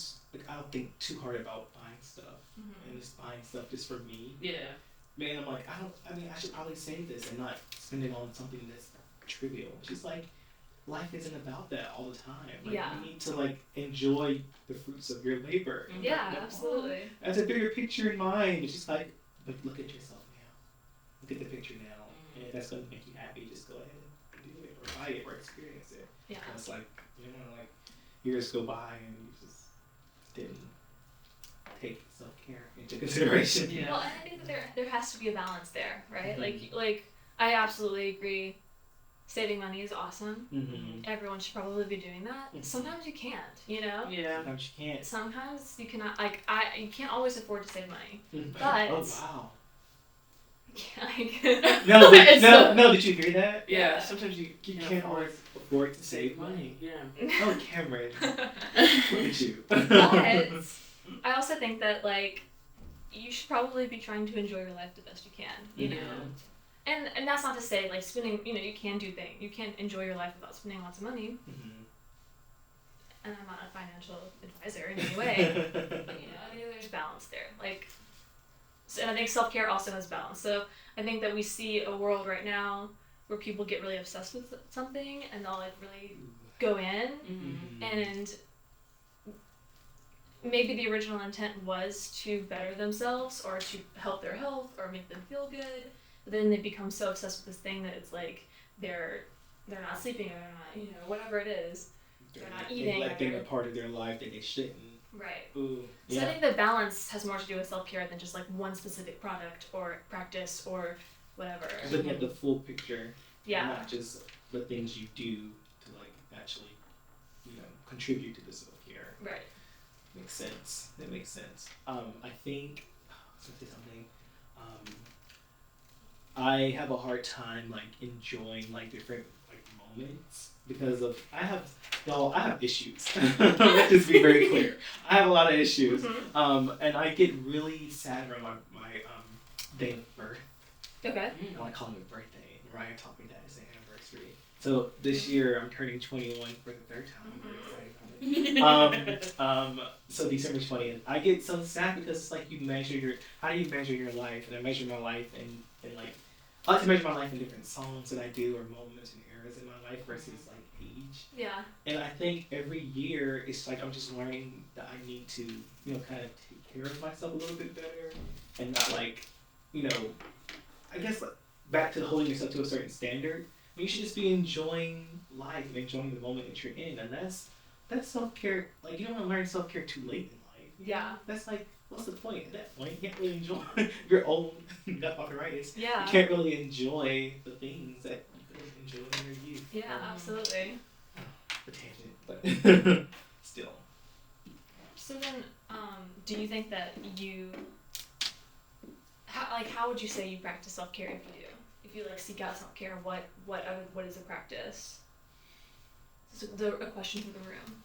I don't think too hard about buying stuff and just buying stuff just for me. Yeah. Man, I'm like, I should probably save this and not spend it on something that's trivial. She's like, life isn't about that all the time. Like, you need to like enjoy the fruits of your labor. And absolutely. As a bigger picture in mind, it's just like, but look at yourself now. Look at the picture now. And if that's gonna make you happy, just go ahead and do it or buy it or experience it. Yeah. And it's like, like years go by and you just didn't take self-care into consideration. Yeah. Well, I think that there has to be a balance there, right? Like I absolutely agree. Saving money is awesome. Everyone should probably be doing that. Sometimes you can't, Yeah. Sometimes you can't. Sometimes you cannot. You can't always afford to save money. But oh wow. No, did you hear that? Yeah. Sometimes you can't always afford to save money. Yeah. Oh, Cameron. Look at you. But I also think that you should probably be trying to enjoy your life the best you can. know. And that's not to say spending. You can do things. You can enjoy your life without spending lots of money. And I'm not a financial advisor in any way. But I think there's balance there. And I think self-care also has balance. So I think that we see a world right now where people get really obsessed with something and they'll really go in and maybe the original intent was to better themselves or to help their health or make them feel good. But then they become so obsessed with this thing that it's they're not sleeping or they're not, whatever it is. They're not eating. Neglecting a part of their life that they shouldn't. Right. Ooh, so I think the balance has more to do with self-care than just one specific product or practice or whatever. Looking at the full picture. Yeah. Not just the things you do to actually, contribute to the self-care. Right. Makes sense. That makes sense. I think I was gonna say something. I have a hard time enjoying different moments because of I have issues. Let's just be very clear. I have a lot of issues. And I get really sad around my day of birth. Okay. I like calling it birthday. Ryan taught me that as an anniversary. So this year I'm turning 21 for the third time. I'm very excited about it. So December 20th. I get so sad because it's you measure how do you measure your life? And I measure my life in I like to measure my life in different songs that I do or moments and eras in my life versus age. Yeah. And I think every year it's I'm just learning that I need to, kind of take care of myself a little bit better and not I guess back to holding yourself to a certain standard. You should just be enjoying life and enjoying the moment that you're in. And that's self-care. You don't want to learn self-care too late in life. Yeah. That's what's the point? At that point, you can't really enjoy your own arthritis. Yeah. You can't really enjoy the things that you could enjoy in your youth. Yeah, absolutely. A tangent, but still. So then, do you think that how would you say you practice self-care if you do? If you seek out self-care, what is a practice? So a question for the room.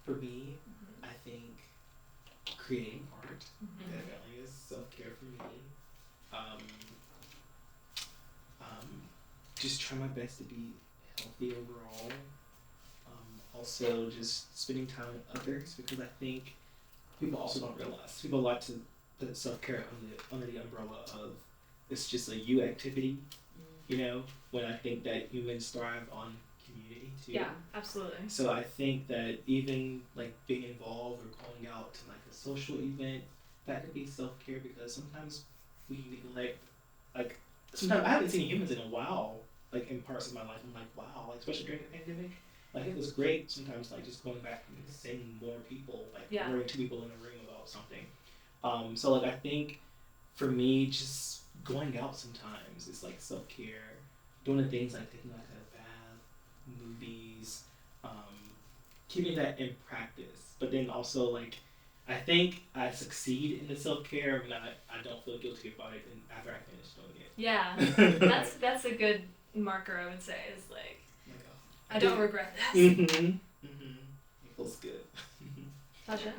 For me, I think creating art definitely is self-care for me. Just try my best to be healthy overall. Also, just spending time with others because I think people also don't realize. People like to put self-care under the umbrella of it's just a you activity, when I think that humans thrive on community too. Yeah, absolutely. So I think that even being involved or going out to a social event, that could be self-care because sometimes we neglect sometimes I haven't seen humans in a while, in parts of my life. I'm wow, especially during the pandemic. It was great sometimes just going back and seeing more people, more two people in a room about something. So I think for me just going out sometimes is self-care, doing the things taking a bath, movies, keeping that in practice. But then also I think I succeed in the self-care and I don't feel guilty about it after I finish doing it. Yeah, that's a good marker I would say is I don't regret this. It feels good. Taja?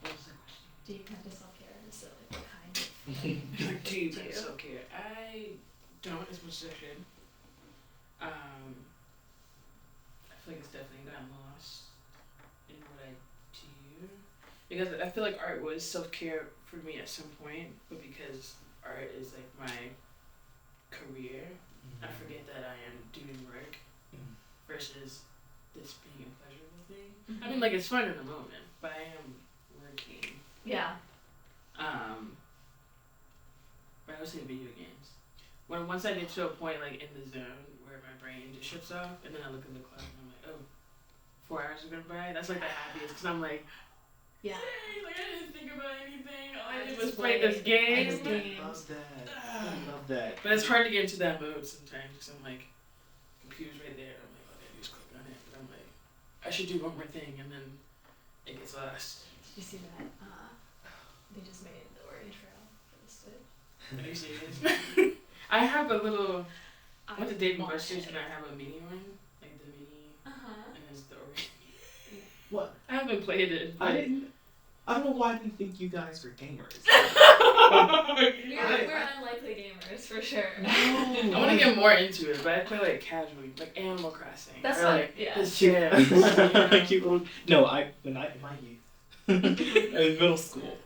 What was the question? Do you practice self-care? Is it like what kind? Like, do you practice self-care? I don't as much as I should. I feel like it's definitely gotten lost in what I do. Because I feel like art was self-care for me at some point, but because art is like my career, I forget that I am doing work versus this being a pleasurable thing. I mean, like, it's fun in the moment, but I am working. Yeah. But I would say video games. Once I get to a point like in the zone where my brain just shuts off, and then I look at the clock and I'm like, oh, 4 hours are gonna by. That's like the happiest, because I'm like, yeah, yay, like I didn't think about anything. All I did was play this game. I love that. I love that. But it's hard to get into that mode sometimes, because I'm like, computer's right there. I'm like, all I do is click on it. But I'm like, I should do one more thing, and then it gets lost. Did you see that? They just made the Oregon Trail for the Switch. Are you serious? I have a little. I went to Dave & Buster's and I have a mini one, like the mini, and it's the Oregon. What? I haven't played it. I don't know why I didn't think you guys were gamers. We're unlikely gamers for sure. No. I want to get more into it, but I play like casually, like Animal Crossing. That's or, fun. like, Yeah. The Sims. Cute little. No, in my youth, in middle school,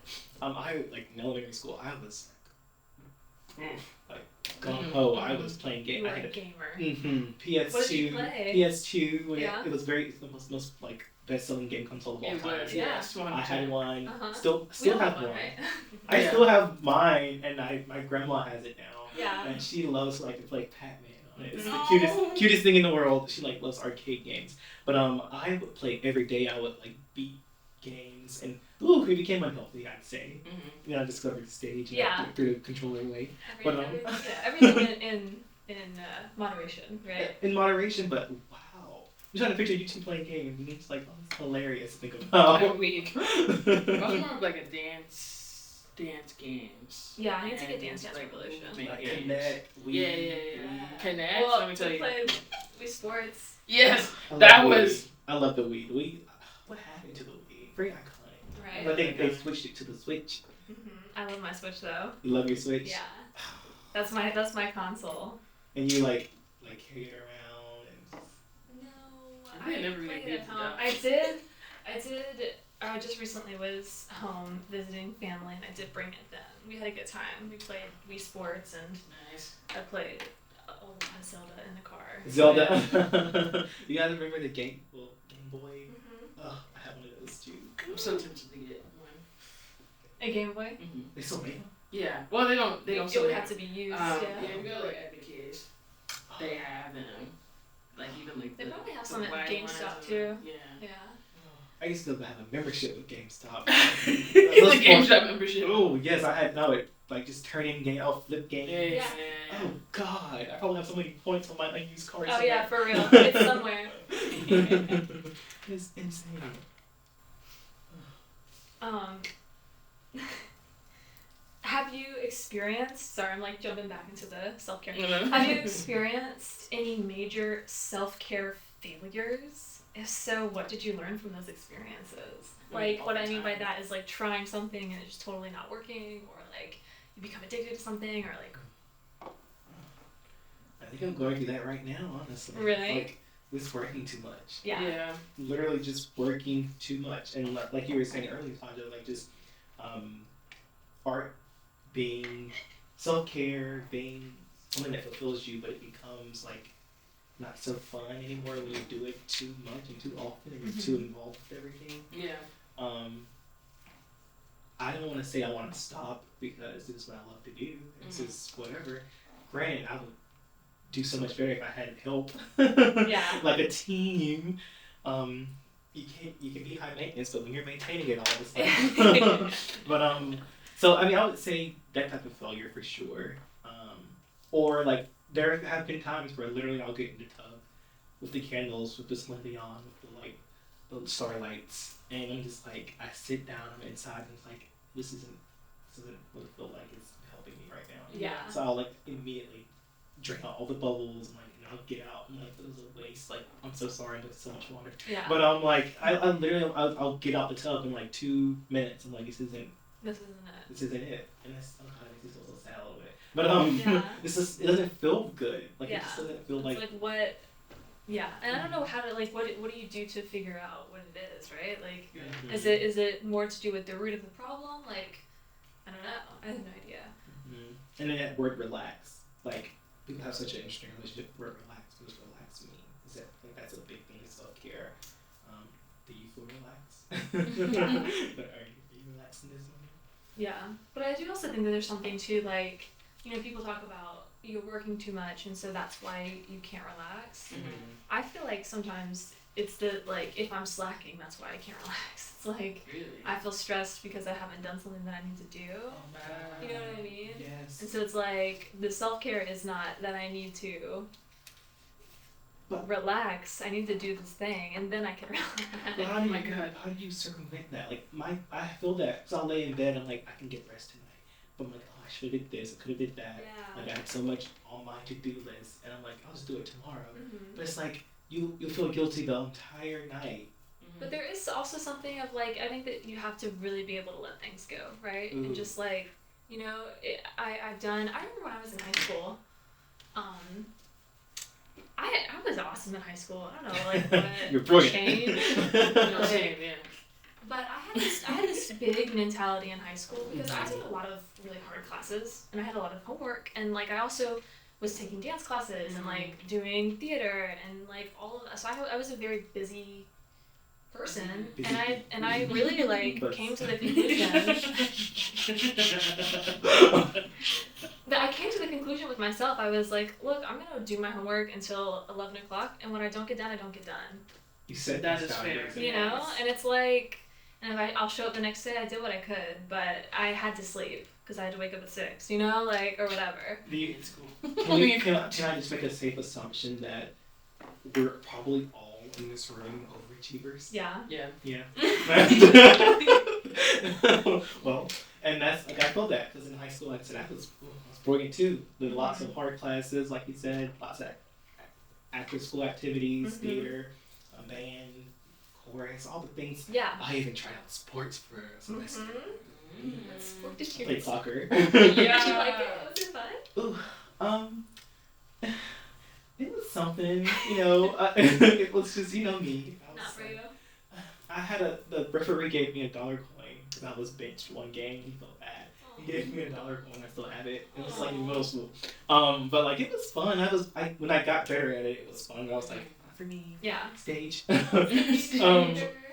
I like in elementary school, I was like gung ho. I was playing games. You were a gamer. PS2. What did you play? PS2. When Yeah. it was the most like best-selling game console of all It time. was, Yeah. yeah. I had one. Uh-huh. Still We all have have one. right? I Yeah. still have mine, and my grandma has it now. Yeah. And she loves like to play Pac-Man on it. It's No. the cutest thing in the world. She like loves arcade games. But I would play every day. I would like beat games, and it became unhealthy, I'd say. Mm-hmm. Then I discovered the stage. And Yeah. I threw the controller away. Everything in moderation, right? In moderation, but wow. I'm trying to picture you two playing games, and it's like, oh, it's hilarious to think about. I'm weak. I was more of like a dance games. Yeah, I need to And get Dance like Revolution. movement Like games. Connect, Wii. Yeah. Connect. Well, let me tell we you. played Wii Sports. Yes, I love that the was. Wii. I love the Wii. The Wii. What happened to the Wii? Very iconic. Right. But I think they switched it to the Switch. I love my Switch though. You love your Switch? Yeah. That's my console. And you like carry it around and No, I never really played did at home. that. I did. I just recently was home visiting family, and I did bring it then. We had a good time. We played Wii Sports, and Nice. I played a lot of Zelda in the car. Zelda. You guys remember the Game Boy? Oh, I have one of those too. I'm so tempted to get one. A Game Boy. Mm-hmm. They still make them? Yeah. Well, they don't. They don't. It sell would them. have to be used. Yeah, Yeah. you go like Epic Kids. They have them. Like even like They the, probably have the some at white GameStop ones too. Yeah. Yeah. I used to have a membership with GameStop. The GameStop membership. Oh yes, I had. No, it like just turn in game. I'll flip Yeah. games. Oh God, I probably have so many points on my unused cards. Oh yeah, for real. It's somewhere. It's insane. Have you experienced? Sorry, I'm like jumping back into the self-care. Mhm. Have you experienced any major self-care failures? If so, what did you learn from those experiences? Like, what I mean by that is like trying something and it's just totally not working, or like you become addicted to something, or like. I think I'm going through that right now, honestly. Really? Like, it's working too much. Yeah. Yeah. Literally just working too much. And like you were saying earlier, Taja, like just art being self-care, being something that fulfills you, but it becomes like not so fun anymore when you do it too much and too often and you're too involved with everything. Yeah. I don't want to say I want to stop because this is what I love to do. This is whatever. Granted, I would do so much better if I had help. Yeah. Like a team. You can be high maintenance, but when you're maintaining it all the stuff. But so I mean, I would say that type of failure for sure. Or like there have been times where literally I'll get in the tub with the candles, with the slinky on, with the like the starlights, and I'm just like I sit down, I'm inside, and it's like this isn't what it feel like it's helping me right now. Yeah. So I'll like immediately drain out all the bubbles and like, I'll get out and like, it was a waste. Like, I'm so sorry, I took so much water. Yeah. But I'm like, I literally, I'll get out the tub in like 2 minutes. I'm like, this isn't it. And that's sometimes makes me feel so sad a little bit. But it's just, it doesn't feel good. Like, it just doesn't feel like. It's like what. Yeah, and I don't know how to like what do you do to figure out what it is, right? Like, is it more to do with the root of the problem? Like, I don't know. I have no idea. And then that word relax, like people have such an interesting relationship with the word relax. What does relax mean? Is that, I think that's a big thing in self-care. Do you feel relaxed? But are you relaxed in this moment? Yeah, but I do also think that there's something to like, people talk about you're working too much and so that's why you can't relax. I feel like sometimes it's the like if I'm slacking, that's why I can't relax. It's like I feel stressed because I haven't done something that I need to do. You know what I mean? Yes. And so it's like the self-care is not that I need to relax. I need to do this thing and then I can relax. But how do you circumvent that? Like I feel that because I'll lay in bed and like I can get rest tonight. But I'm like, oh, I should have did this, I could have did that. Yeah. Like I had so much on my to-do list and I'm like, I'll just do it tomorrow. But it's like you feel guilty the entire night. But there is also something of like I think that you have to really be able to let things go, right? And just like I remember when I was in high school, I was awesome in high school. I don't know like what You're brilliant. changed. Same, yeah. But I had this big mentality in high school because I did a lot of really hard classes and I had a lot of homework and like I also was taking dance classes and like doing theater and like all of that. So I was a very busy person and I really like came to the conclusion that I came to the conclusion with myself. I was like, look, I'm gonna do my homework until 11 o'clock and when I don't get done, I don't get done. You said that is fair. And it's like, and if I'll show up the next day, I did what I could, but I had to sleep because I had to wake up at 6, like, or whatever. It's cool. Can I just make a safe assumption that we're probably all in this room overachievers? Yeah. Yeah. Well, and that's, like, I felt that because in high school, like I said, I was brilliant too. There were lots of hard classes, like you said, lots of after school activities, theater, band, chorus, all the things. Yeah. I even tried out sports for a semester. What sport did you Played soccer. Yeah. Did you like it? Was it fun? It was something, it was just, me. Not for you. I had the referee gave me $1 coin because I was benched one game. He felt bad. He gave me $1 coin. I still have it. It was like in middle school. But like it was fun. When I got better at it, it was fun. I was like, not for me. Yeah. Stage.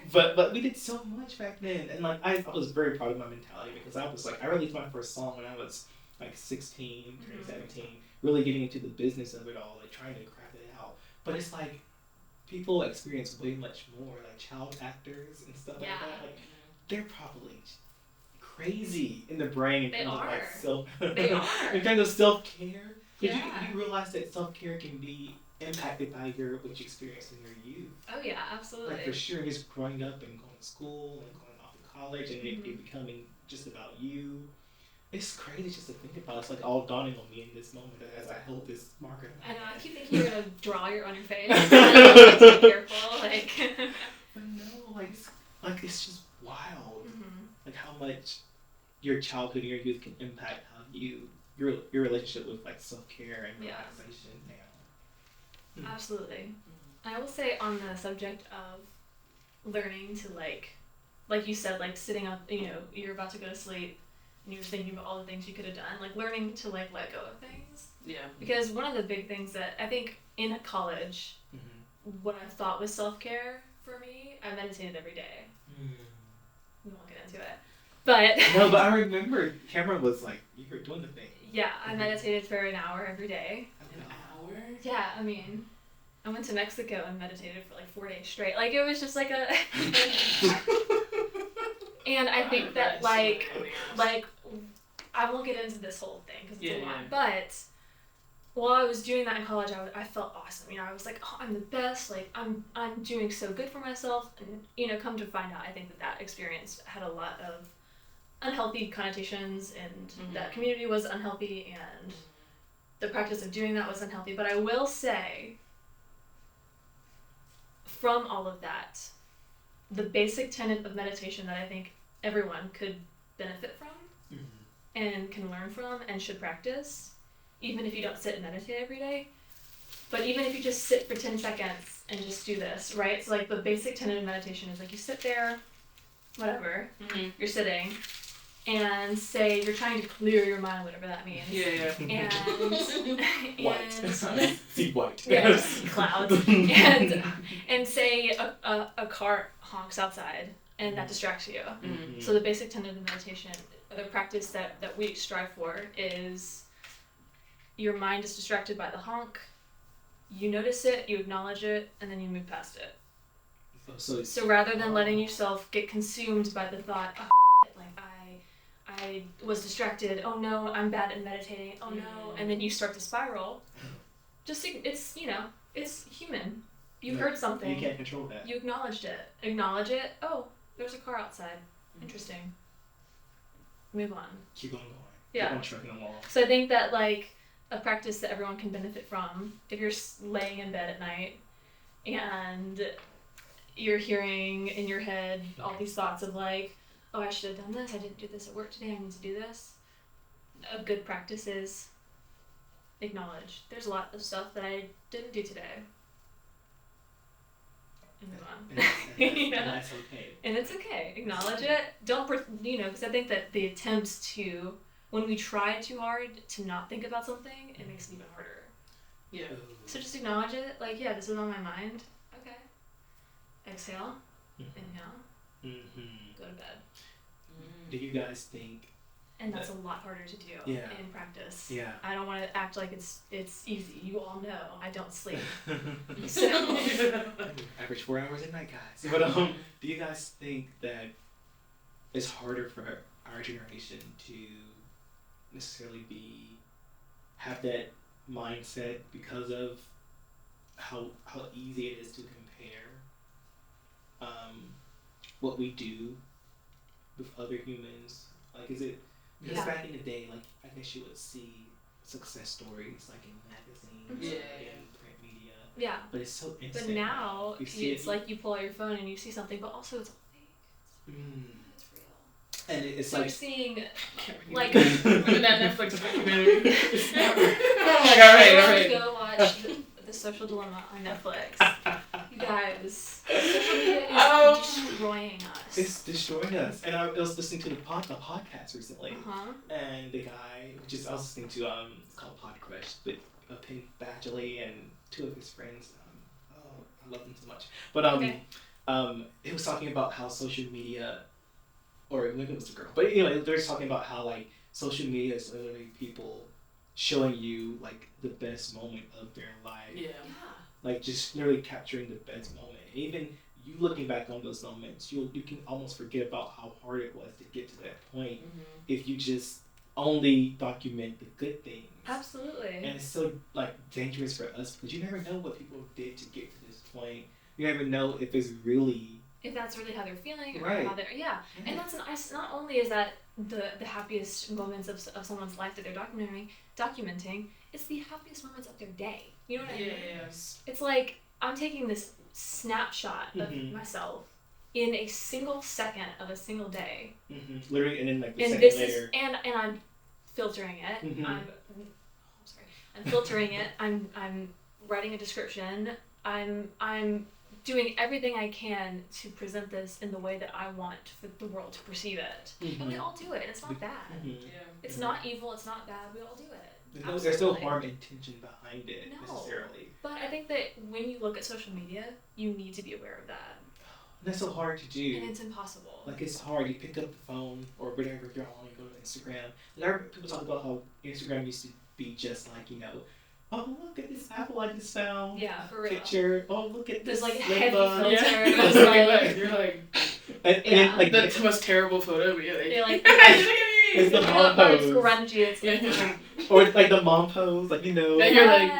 But we did so much back then, and like I was very proud of my mentality because I was like I released my first song when I was like 16, turning 17, really getting into the business of it all, like trying to craft it out. But it's like people experience way much more, like child actors and stuff like that. Like they're probably crazy in the brain in terms of like in terms of self-care. Because you realize that self-care can be impacted by what you experienced in your youth. Oh yeah, absolutely. Like for sure, just growing up and going to school and going off to college and it becoming just about you. It's crazy just to think about. It's like all dawning on me in this moment as I hold this marker. I know. I keep thinking you're gonna draw on your face. Be careful, like. But no, like it's just wild. Like how much your childhood and your youth can impact how your relationship with like self-care and relaxation now. Absolutely. I will say on the subject of learning to like you said, like sitting up, you're about to go to sleep and you're thinking about all the things you could have done, like learning to like let go of things. Yeah. Because one of the big things that I think in college, what I thought was self-care for me, I meditated every day. We won't get into it. But no, but I remember Cameron was like, you were doing the thing. Yeah, I meditated for an hour every day. An hour? Yeah, I mean, I went to Mexico and meditated for like 4 days straight. Like it was just like a. And I think that like I won't get into this whole thing because it's a lot. But while I was doing that in college, I felt awesome. I was like, oh, I'm the best. Like I'm doing so good for myself. And come to find out, I think that experience had a lot of unhealthy connotations, and that community was unhealthy, and the practice of doing that was unhealthy. But I will say, from all of that, the basic tenet of meditation that I think everyone could benefit from and can learn from and should practice, even if you don't sit and meditate every day, but even if you just sit for 10 seconds and just do this, right? So like the basic tenet of meditation is like you sit there, whatever, you're sitting, and say you're trying to clear your mind, whatever that means. Yeah. And White. See white. yeah, just see clouds. and say a car honks outside and that distracts you. So the basic tenet of meditation, the practice that we strive for, is your mind is distracted by the honk, you notice it, you acknowledge it, and then you move past it. So rather than letting yourself get consumed by the thought, oh, like I was distracted, oh no, I'm bad at meditating, oh no, and then you start to spiral, just, it's, it's human. You heard something. You can't control that. You acknowledged it. Acknowledge it. Oh, there's a car outside. Interesting. Move on. Keep on going. Yeah. Keep on trucking along. So I think that like a practice that everyone can benefit from, if you're laying in bed at night and you're hearing in your head all these thoughts of like, oh, I should have done this, I didn't do this at work today, I need to do this. A good practice is acknowledge. There's a lot of stuff that I didn't do today. And move on. And that's okay. And it's okay. Acknowledge it. Don't, because I think that the attempts to, when we try too hard to not think about something, it makes it even harder. Yeah. So just acknowledge it. Like, yeah, this is on my mind. Okay. Exhale. Inhale. Go to bed. Do you guys think? And that's a lot harder to do in practice. Yeah. I don't want to act like it's easy. You all know I don't sleep. So Average 4 hours a night, guys. But do you guys think that it's harder for our generation to necessarily have that mindset because of how easy it is to compare what we do with other humans? Like, is it? Because back in the day, like, I guess you would see success stories like in magazines, in print media. Yeah. But it's so instant. But now it's like you pull out your phone and you see something, but also it's all fake. It's real. And it's so like you're seeing, like, remember that Netflix documentary? I'm like, all right. Go watch the Social Dilemma on Netflix. You guys, social media is destroying us. It's destroying us. And I was listening to the podcast recently, and the guy, I was listening to it's called Pod Crush with Penn Badgley and two of his friends. I love them so much. But it was talking about how social media, or maybe it was a girl, but anyway, they're talking about how like social media is literally people showing you like the best moment of their life. Yeah. Like just literally capturing the best moment. Even you looking back on those moments, you can almost forget about how hard it was to get to that point if you just only document the good things. Absolutely. And it's so like dangerous for us because you never know what people did to get to this point. You never know if it's really. If that's really how they're feeling, or right. how they're and that's not only is that the happiest moments of someone's life that they're documenting, it's the happiest moments of their day. You know what I mean? Yes. It's like I'm taking this snapshot of myself in a single second of a single day. Literally, and then like the and second this later. Is, and I'm filtering it. I'm filtering it. I'm writing a description. I'm doing everything I can to present this in the way that I want for the world to perceive it. And we all do it. It's not bad. It's not evil. It's not bad. We all do it. There's no harm intention behind it necessarily. But I think that when you look at social media, you need to be aware of that. That's so hard to do. And it's impossible. Like, it's hard. You pick up the phone or whatever you're on, you go to Instagram. And people talk about how Instagram used to be just like, oh, look at this apple I just found. Yeah, for real. Picture. Oh, look at this. There's like a ladybug. heavy filter. Yeah. You're like, and like the most terrible photo. You're like, it's the mom pose. It's grungy. It's like, or like the mom pose, like And you're like,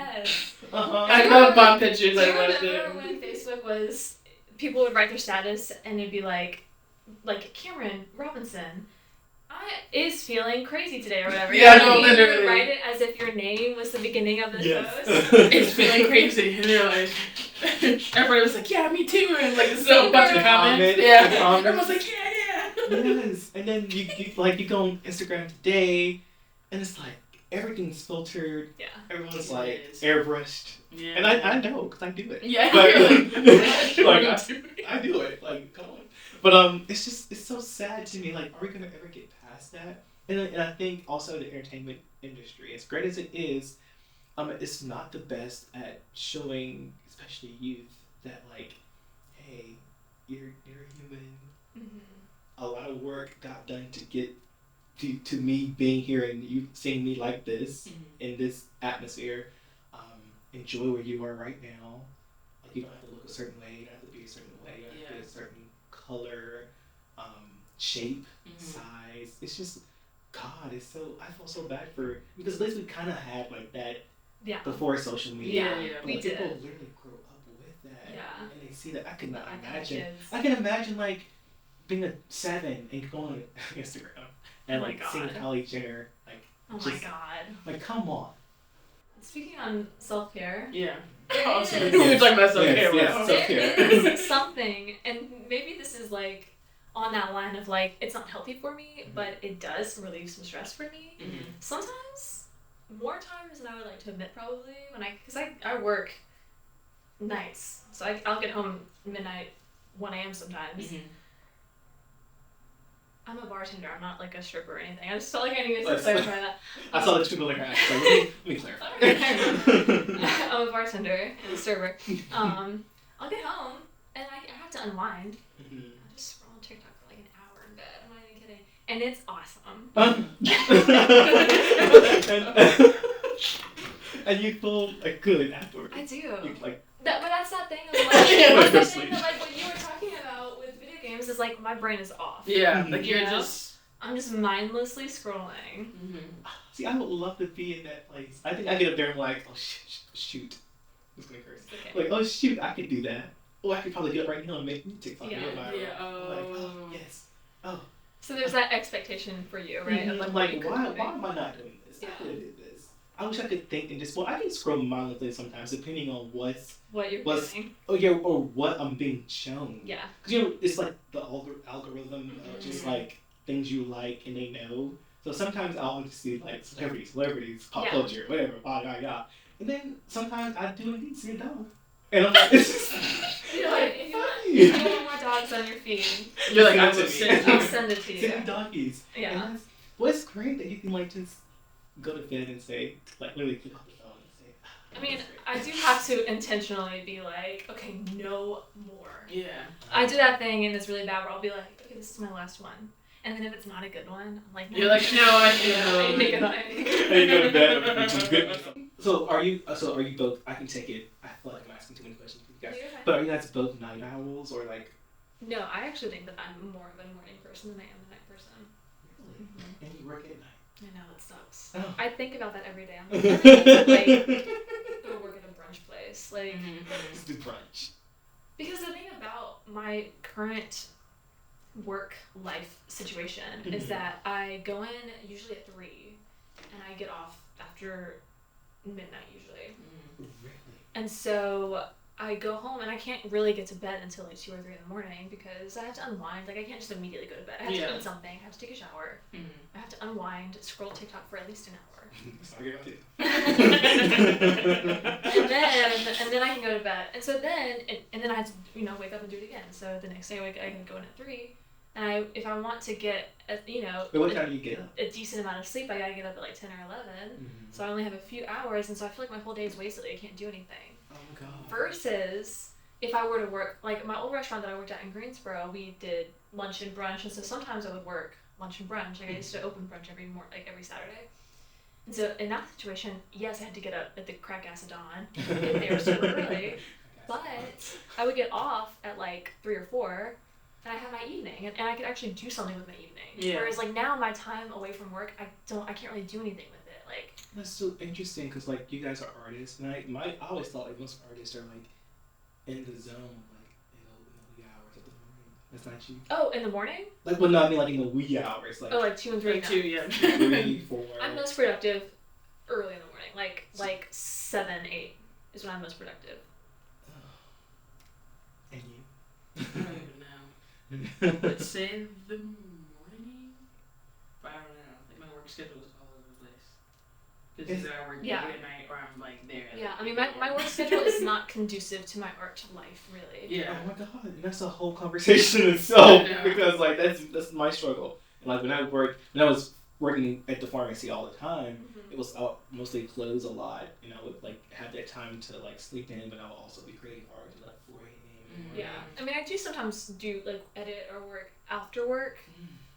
I love mom pictures. I love remember when Facebook was, people would write their status and it'd be like Cameron Robinson, I is feeling crazy today or whatever. Yeah, You literally. would write it as if your name was the beginning of the post. It's feeling crazy. And they're like, everybody was like, yeah, me too. And like, this a bunch of comments. Yeah. Everyone's like, yeah. Yes. And then you go on Instagram today, and it's like everything's filtered. Yeah. Everyone's like airbrushed. Yeah. And I know because I do it. Yeah. I do it. Like, come on. But it's so sad to me. Like, are we gonna ever get past that? And I think also the entertainment industry, as great as it is, it's not the best at showing, especially youth, that like, hey, you're a human. Mm-hmm. A lot of work got done to get to me being here and you seeing me like this in this atmosphere. Enjoy where you are right now. Like, you don't have to look a certain way. You don't have to be a certain way. You don't have to be a certain color, shape, size. It's just, God, I feel so bad because at least we kind of had like that before social media. Yeah, we did. did. People literally grow up with that. Yeah. And they see that. I could not iPad imagine. kids. I can imagine like being a 7 and going on Instagram and Oh my like seeing God. Kylie Jenner. Like, Oh my God. Like, come on. Speaking on self-care. Yeah. There is- We were talking about self-care. Yes. There is something, and maybe this is like on that line of like, it's not healthy for me, but it does relieve some stress for me. Mm-hmm. Sometimes, more times than I would like to admit probably, because I work nights, so I'll get home midnight, 1 a.m. sometimes. Mm-hmm. I'm a bartender, I'm not like a stripper or anything. I just felt like I needed to clarify that. I saw the two people in her eyes. So let me clarify. I'm a bartender and a server. I'll get home and I have to unwind. Mm-hmm. I'll just scroll on TikTok for like an hour in bed. I'm not even kidding. And it's awesome. And you feel like good afterwards. I do. You, like, But that's that thing of like, that's the thing that like what you were talking about with video games is like my brain is off. Yeah, Mhm. like you're You know? I'm just mindlessly scrolling. Mm-hmm. see, I would love to be in that place. I think I get up there and like, oh shoot. I'm just gonna curse. It's okay. Like, oh shoot, I could do that. Oh, I could probably get up right now and make TikTok. Yeah. Like, Oh. oh yes. Oh. So there's that expectation for you, right? Mhm. Of I'm like, like, what you could why do. am I not doing this? Yeah. I could have did this. I wish I could think and just, well, I can scroll mindlessly sometimes depending on What you're what's- doing. or what I'm being shown. Yeah. Because, it's like the algorithm of just like things you like and they know. So sometimes I'll just see like celebrities, pop Yeah. culture, whatever, blah, blah, blah. And then sometimes I do indeed see a dog. And I'm like, it's just, You're like, if funny. you want more dogs on your feed, You're like, I Send will it to send me. I'll you. send it to you. Send me doggies. Yeah. And that's, well, it's great that you can like just go to bed and say, like literally pick up the phone and say, I mean, I do have to intentionally be like, okay, no more. Yeah. I do that thing and it's really bad where I'll be like, okay, this is my last one. And then if it's not a good one, I'm like, no. You're like, no, I I know. need to go. and you go to bed with some good. So are you both? I can take it. I feel like I'm asking too many questions for you guys. You're fine. But are you guys both night owls or like? No, I actually think that I'm more of a morning person than I am a night person. Really? And you work at night. I know, it sucks. Oh. I think about that every day. I'm like, go work at a brunch place. Like, Let's do brunch. because the thing about my current work life situation is that I go in usually at 3 and I get off after midnight usually. Really? And so I go home and I can't really get to bed until like 2 or 3 in the morning because I have to unwind. Like I can't just immediately go to bed. I have to eat something. I have to take a shower. I have to unwind, scroll TikTok for at least an hour. Sorry about it. and then I can go to bed. And so then I have to wake up and do it again. So the next day I can go in at 3. And if I want to get But what time do you get up? a decent amount of sleep, I gotta get up at like 10 or 11. So I only have a few hours, and so I feel like my whole day is wasted. I can't do anything. Oh god. Versus if I were to work, like my old restaurant that I worked at in Greensboro, we did lunch and brunch, and so sometimes I would work lunch and brunch. Like I used to open brunch every Saturday. And so in that situation, yes, I had to get up at the crack ass of dawn, get there super early, but I would get off at like 3 or 4. And I have my evening, and I could actually do something with my evening. Yeah. Whereas like now my time away from work, I can't really do anything with it. Like That's so interesting because like you guys are artists, and I always thought like most artists are like in the zone, like in the wee hours of the morning. That's not you. Oh, in the morning? Like, well, no, I mean like in the wee hours. Like, Oh, like 2 and 3. Like 2, yeah. 3, 4. I'm most productive early in the morning, like 7, 8 is when I'm most productive. And you? I don't even know. Let's say the morning, but I don't know. Like my work schedule is all over the place. Because either I work late at night or I'm like there. Yeah, I mean my work schedule is not conducive to my art life, really. Yeah. Oh my god, and that's a whole conversation in itself because like that's my struggle. And like when I was working at the pharmacy all the time, it was mostly close a lot, and I would like have that time to like sleep in, but I would also be creating art at like 4 a.m. Yeah, I mean I do sometimes do like edit or work after work,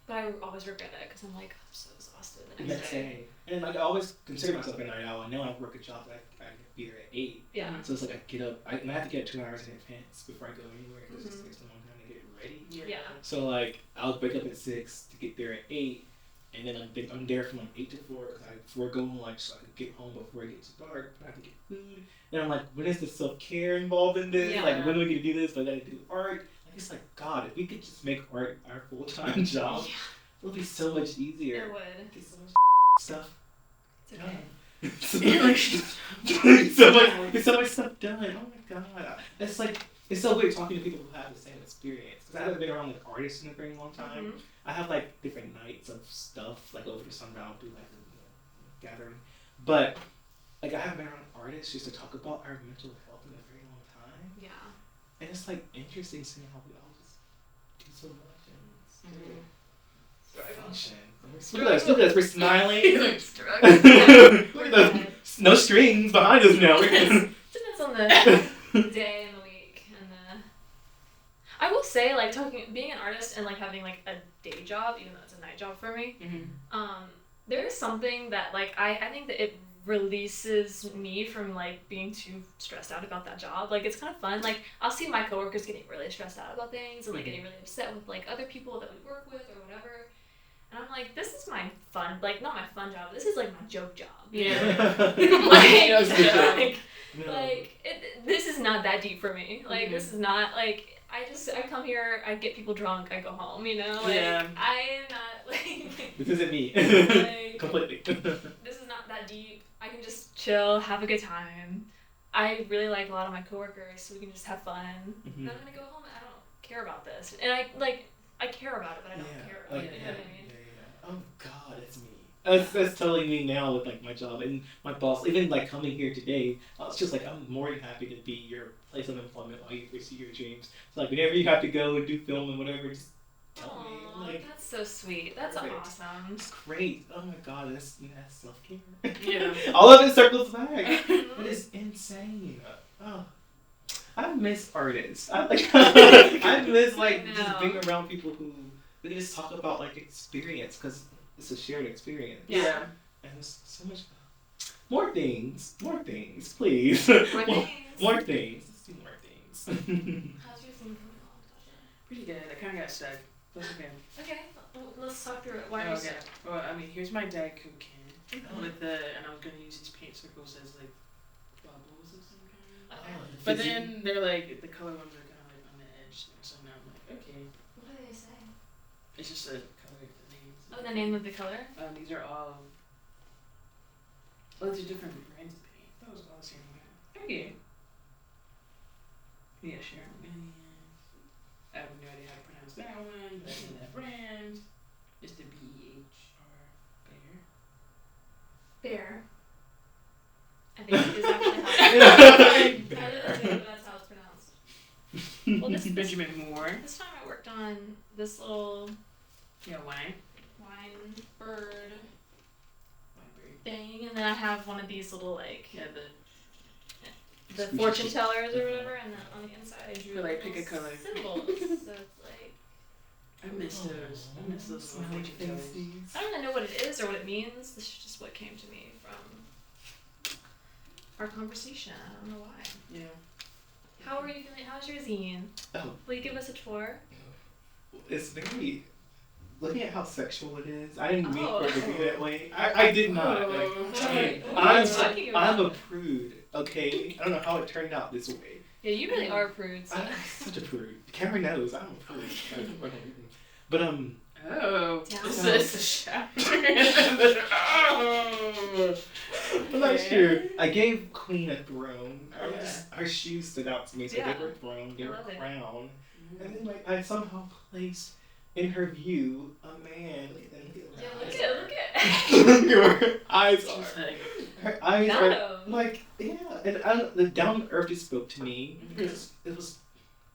but I always regret it because I'm like I'm so exhausted the next day. And like I always consider myself a night owl. I know I work a job that I can be there at 8. Yeah. So it's like I get up, and I have to get 2 hours in advance before I go anywhere because it takes a long time to get ready. Yeah. So like I'll wake up at 6 to get there at 8, and then I'm there from like 8 to 4 because I forego lunch so I can get home before it gets dark. But I have to get food, and I'm like, when is the self-care involved in this? Yeah. Like when do we get to do this? But I gotta do art. Like it's like God, if we could just make art our full-time job, it would be so much easier. It would. Get so much stuff. It's okay. so much stuff done. Oh my god, it's so weird talking to people who have the same experience. Because I haven't been around like artists in a very long time. I have like different nights of stuff like over the summer. I'll do like a gathering, but like I haven't been around artists just to talk about our mental health in a very long time. Yeah. And it's like interesting seeing how we all just do so much and function. Look at us, we're smiling. Look at those, no strings behind us now. Depends on the day and the week, and I will say, like being an artist and like having like a day job, even though it's a night job for me. There is something that like I think that it releases me from like being too stressed out about that job. Like it's kind of fun. Like I'll see my coworkers getting really stressed out about things and like getting really upset with like other people that we work with or whatever. And I'm like, this is my fun, like not my fun job. This is like my joke job. This is not that deep for me. Like this is not like I come here, I get people drunk, I go home. You know, like I am not like. This isn't me. Like, completely. This is not that deep. I can just chill, have a good time. I really like a lot of my coworkers, so we can just have fun. And I'm gonna go home and I don't care about this. And I care about it, but I don't care about it. You know what I mean? Oh God, that's me. That's totally me now with like my job and my boss. Even like coming here today, I was just like, I'm more than happy to be your place of employment while you pursue your dreams. So like whenever you have to go and do film and whatever, just tell me. Like that's so sweet. That's awesome. It's great. Oh my God, that's self care. Yeah. All of it circles back. It is insane. Oh. I miss artists. I miss like just being around people who we can just talk about like experience because it's a shared experience. Yeah. And there's so much more things, please. More things. Let's do more things. How's your thing going along, Taja? Pretty good. I kind of got stuck. That's okay. Okay, let's talk through it. Why are you stuck? Well, I mean, here's my Diet Coke can and I was gonna use these paint circles as like bubbles of some kind. Okay. But then they're like the color ones are kind of like on the edge, so now I'm like, okay. What do they say? It's just a color, the names. Oh, the name of the color? These are all. Well, these are different brands of paint. That was all the same. Okay. Yeah, sure. I have no idea how to pronounce that one, but I know that brand. It's the BHR Bear. I think is actually that's how it's pronounced. Well, this Benjamin Moore. This time I worked on this little wine bird thing, and then I have one of these little like the fortune tellers or whatever, and then on the inside I drew like pick a color symbols. So it's like I miss those. I miss those little fortune tellers. I don't really know what it is or what it means. This is just what came to me from our conversation. I don't know why. Yeah. How are you feeling? How's your zine? Oh. Will you give us a tour? It's very. Looking at how sexual it is, I didn't mean for it to be that way. I did not. Like, I'm a prude, okay? I don't know how it turned out this way. Yeah, you really are prudes. I'm such a prude. Cameron knows I'm a prude. But Oh, Down. this is a chapter. last year I gave Queen a throne. Yeah. Her shoes stood out to me, so I gave her a throne, gave her a crown, and then like I somehow placed in her view a man. Look at her her eyes are. Her eyes are like and the down to earth just spoke to me because it was.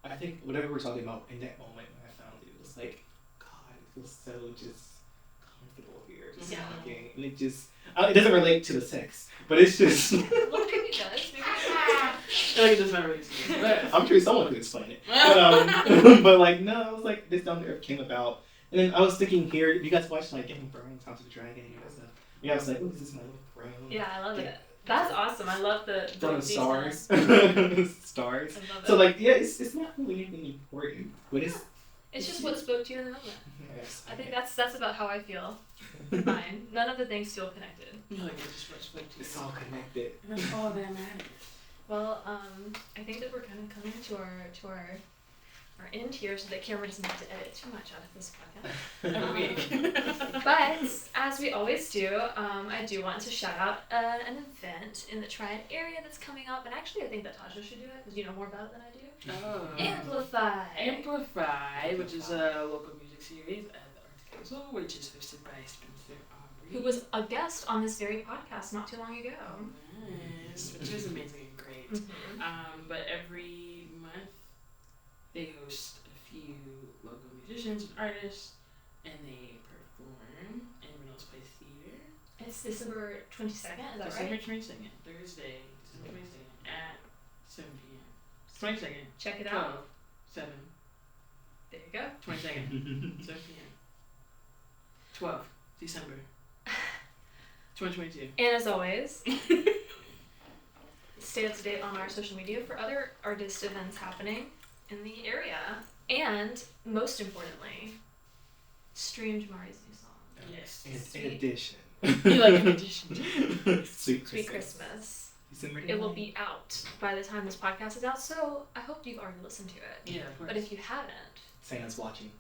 I think whatever we're talking about in that moment when I found it, it was like, God, it feels so just comfortable here, just talking, and it just it doesn't relate to the sex, but it's just. Well, maybe it does. Maybe it Like it does not really explain it. I'm sure someone could explain it, but but like no, it was like this down to earth came about, and then I was thinking here, you guys watched like Game of Thrones, House of the Dragon, and stuff. Yeah, I was like, oh, this is my little throne. Yeah, I love it. That's awesome. I love the Throne of stars. Stars. I love it. So like yeah, it's not really anything important, but It's just what spoke to you in the moment. Yes. I think that's about how I feel. Mine. None of the things feel connected. Like it just respect you. It's all connected. That's all that matters. Well, I think that we're kind of coming to our end here, so that Cameron doesn't have to edit too much out of this podcast. But as we always do, I do want to shout out an event in the Triad area that's coming up, and actually I think that Taja should do it because you know more about it than I do. Oh. Amplify, which is a local music series at the Arts Council, which is hosted by Spencer Aubrey. who was a guest on this very podcast not too long ago. Nice, which is amazing and great. Mm-hmm. But every month they host a few local musicians and artists, and they perform in Reynolds Place Theater. It's December 22nd, is that December right? 22nd, Thursday, December 22nd at 7 p.m. 22nd. Check it 12, out. 7, There you go. 22nd, 7 p.m. 12, December 2022. And as always, stay up to date on our social media for other artist events happening in the area. And most importantly, stream Jermare's new song. Yes. In addition. You like an addition. Sweet Sweet Christmas. Christmas. December It will be out by the time this podcast is out, so I hope you've already listened to it. Yeah, of course. But if you haven't, Santa's watching.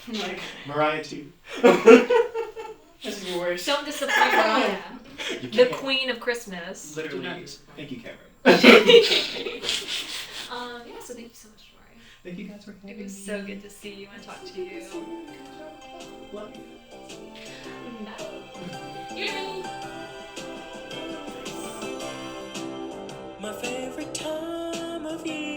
Like, Mariah too. that's worse. don't disappoint Mariah, You the can't. queen of Christmas. Literally. Thank you, Cameron. Yeah, so thank you so much, Jermare. Thank you guys for having me. It was so good to see you and talk to you. Love you. My favorite time of year.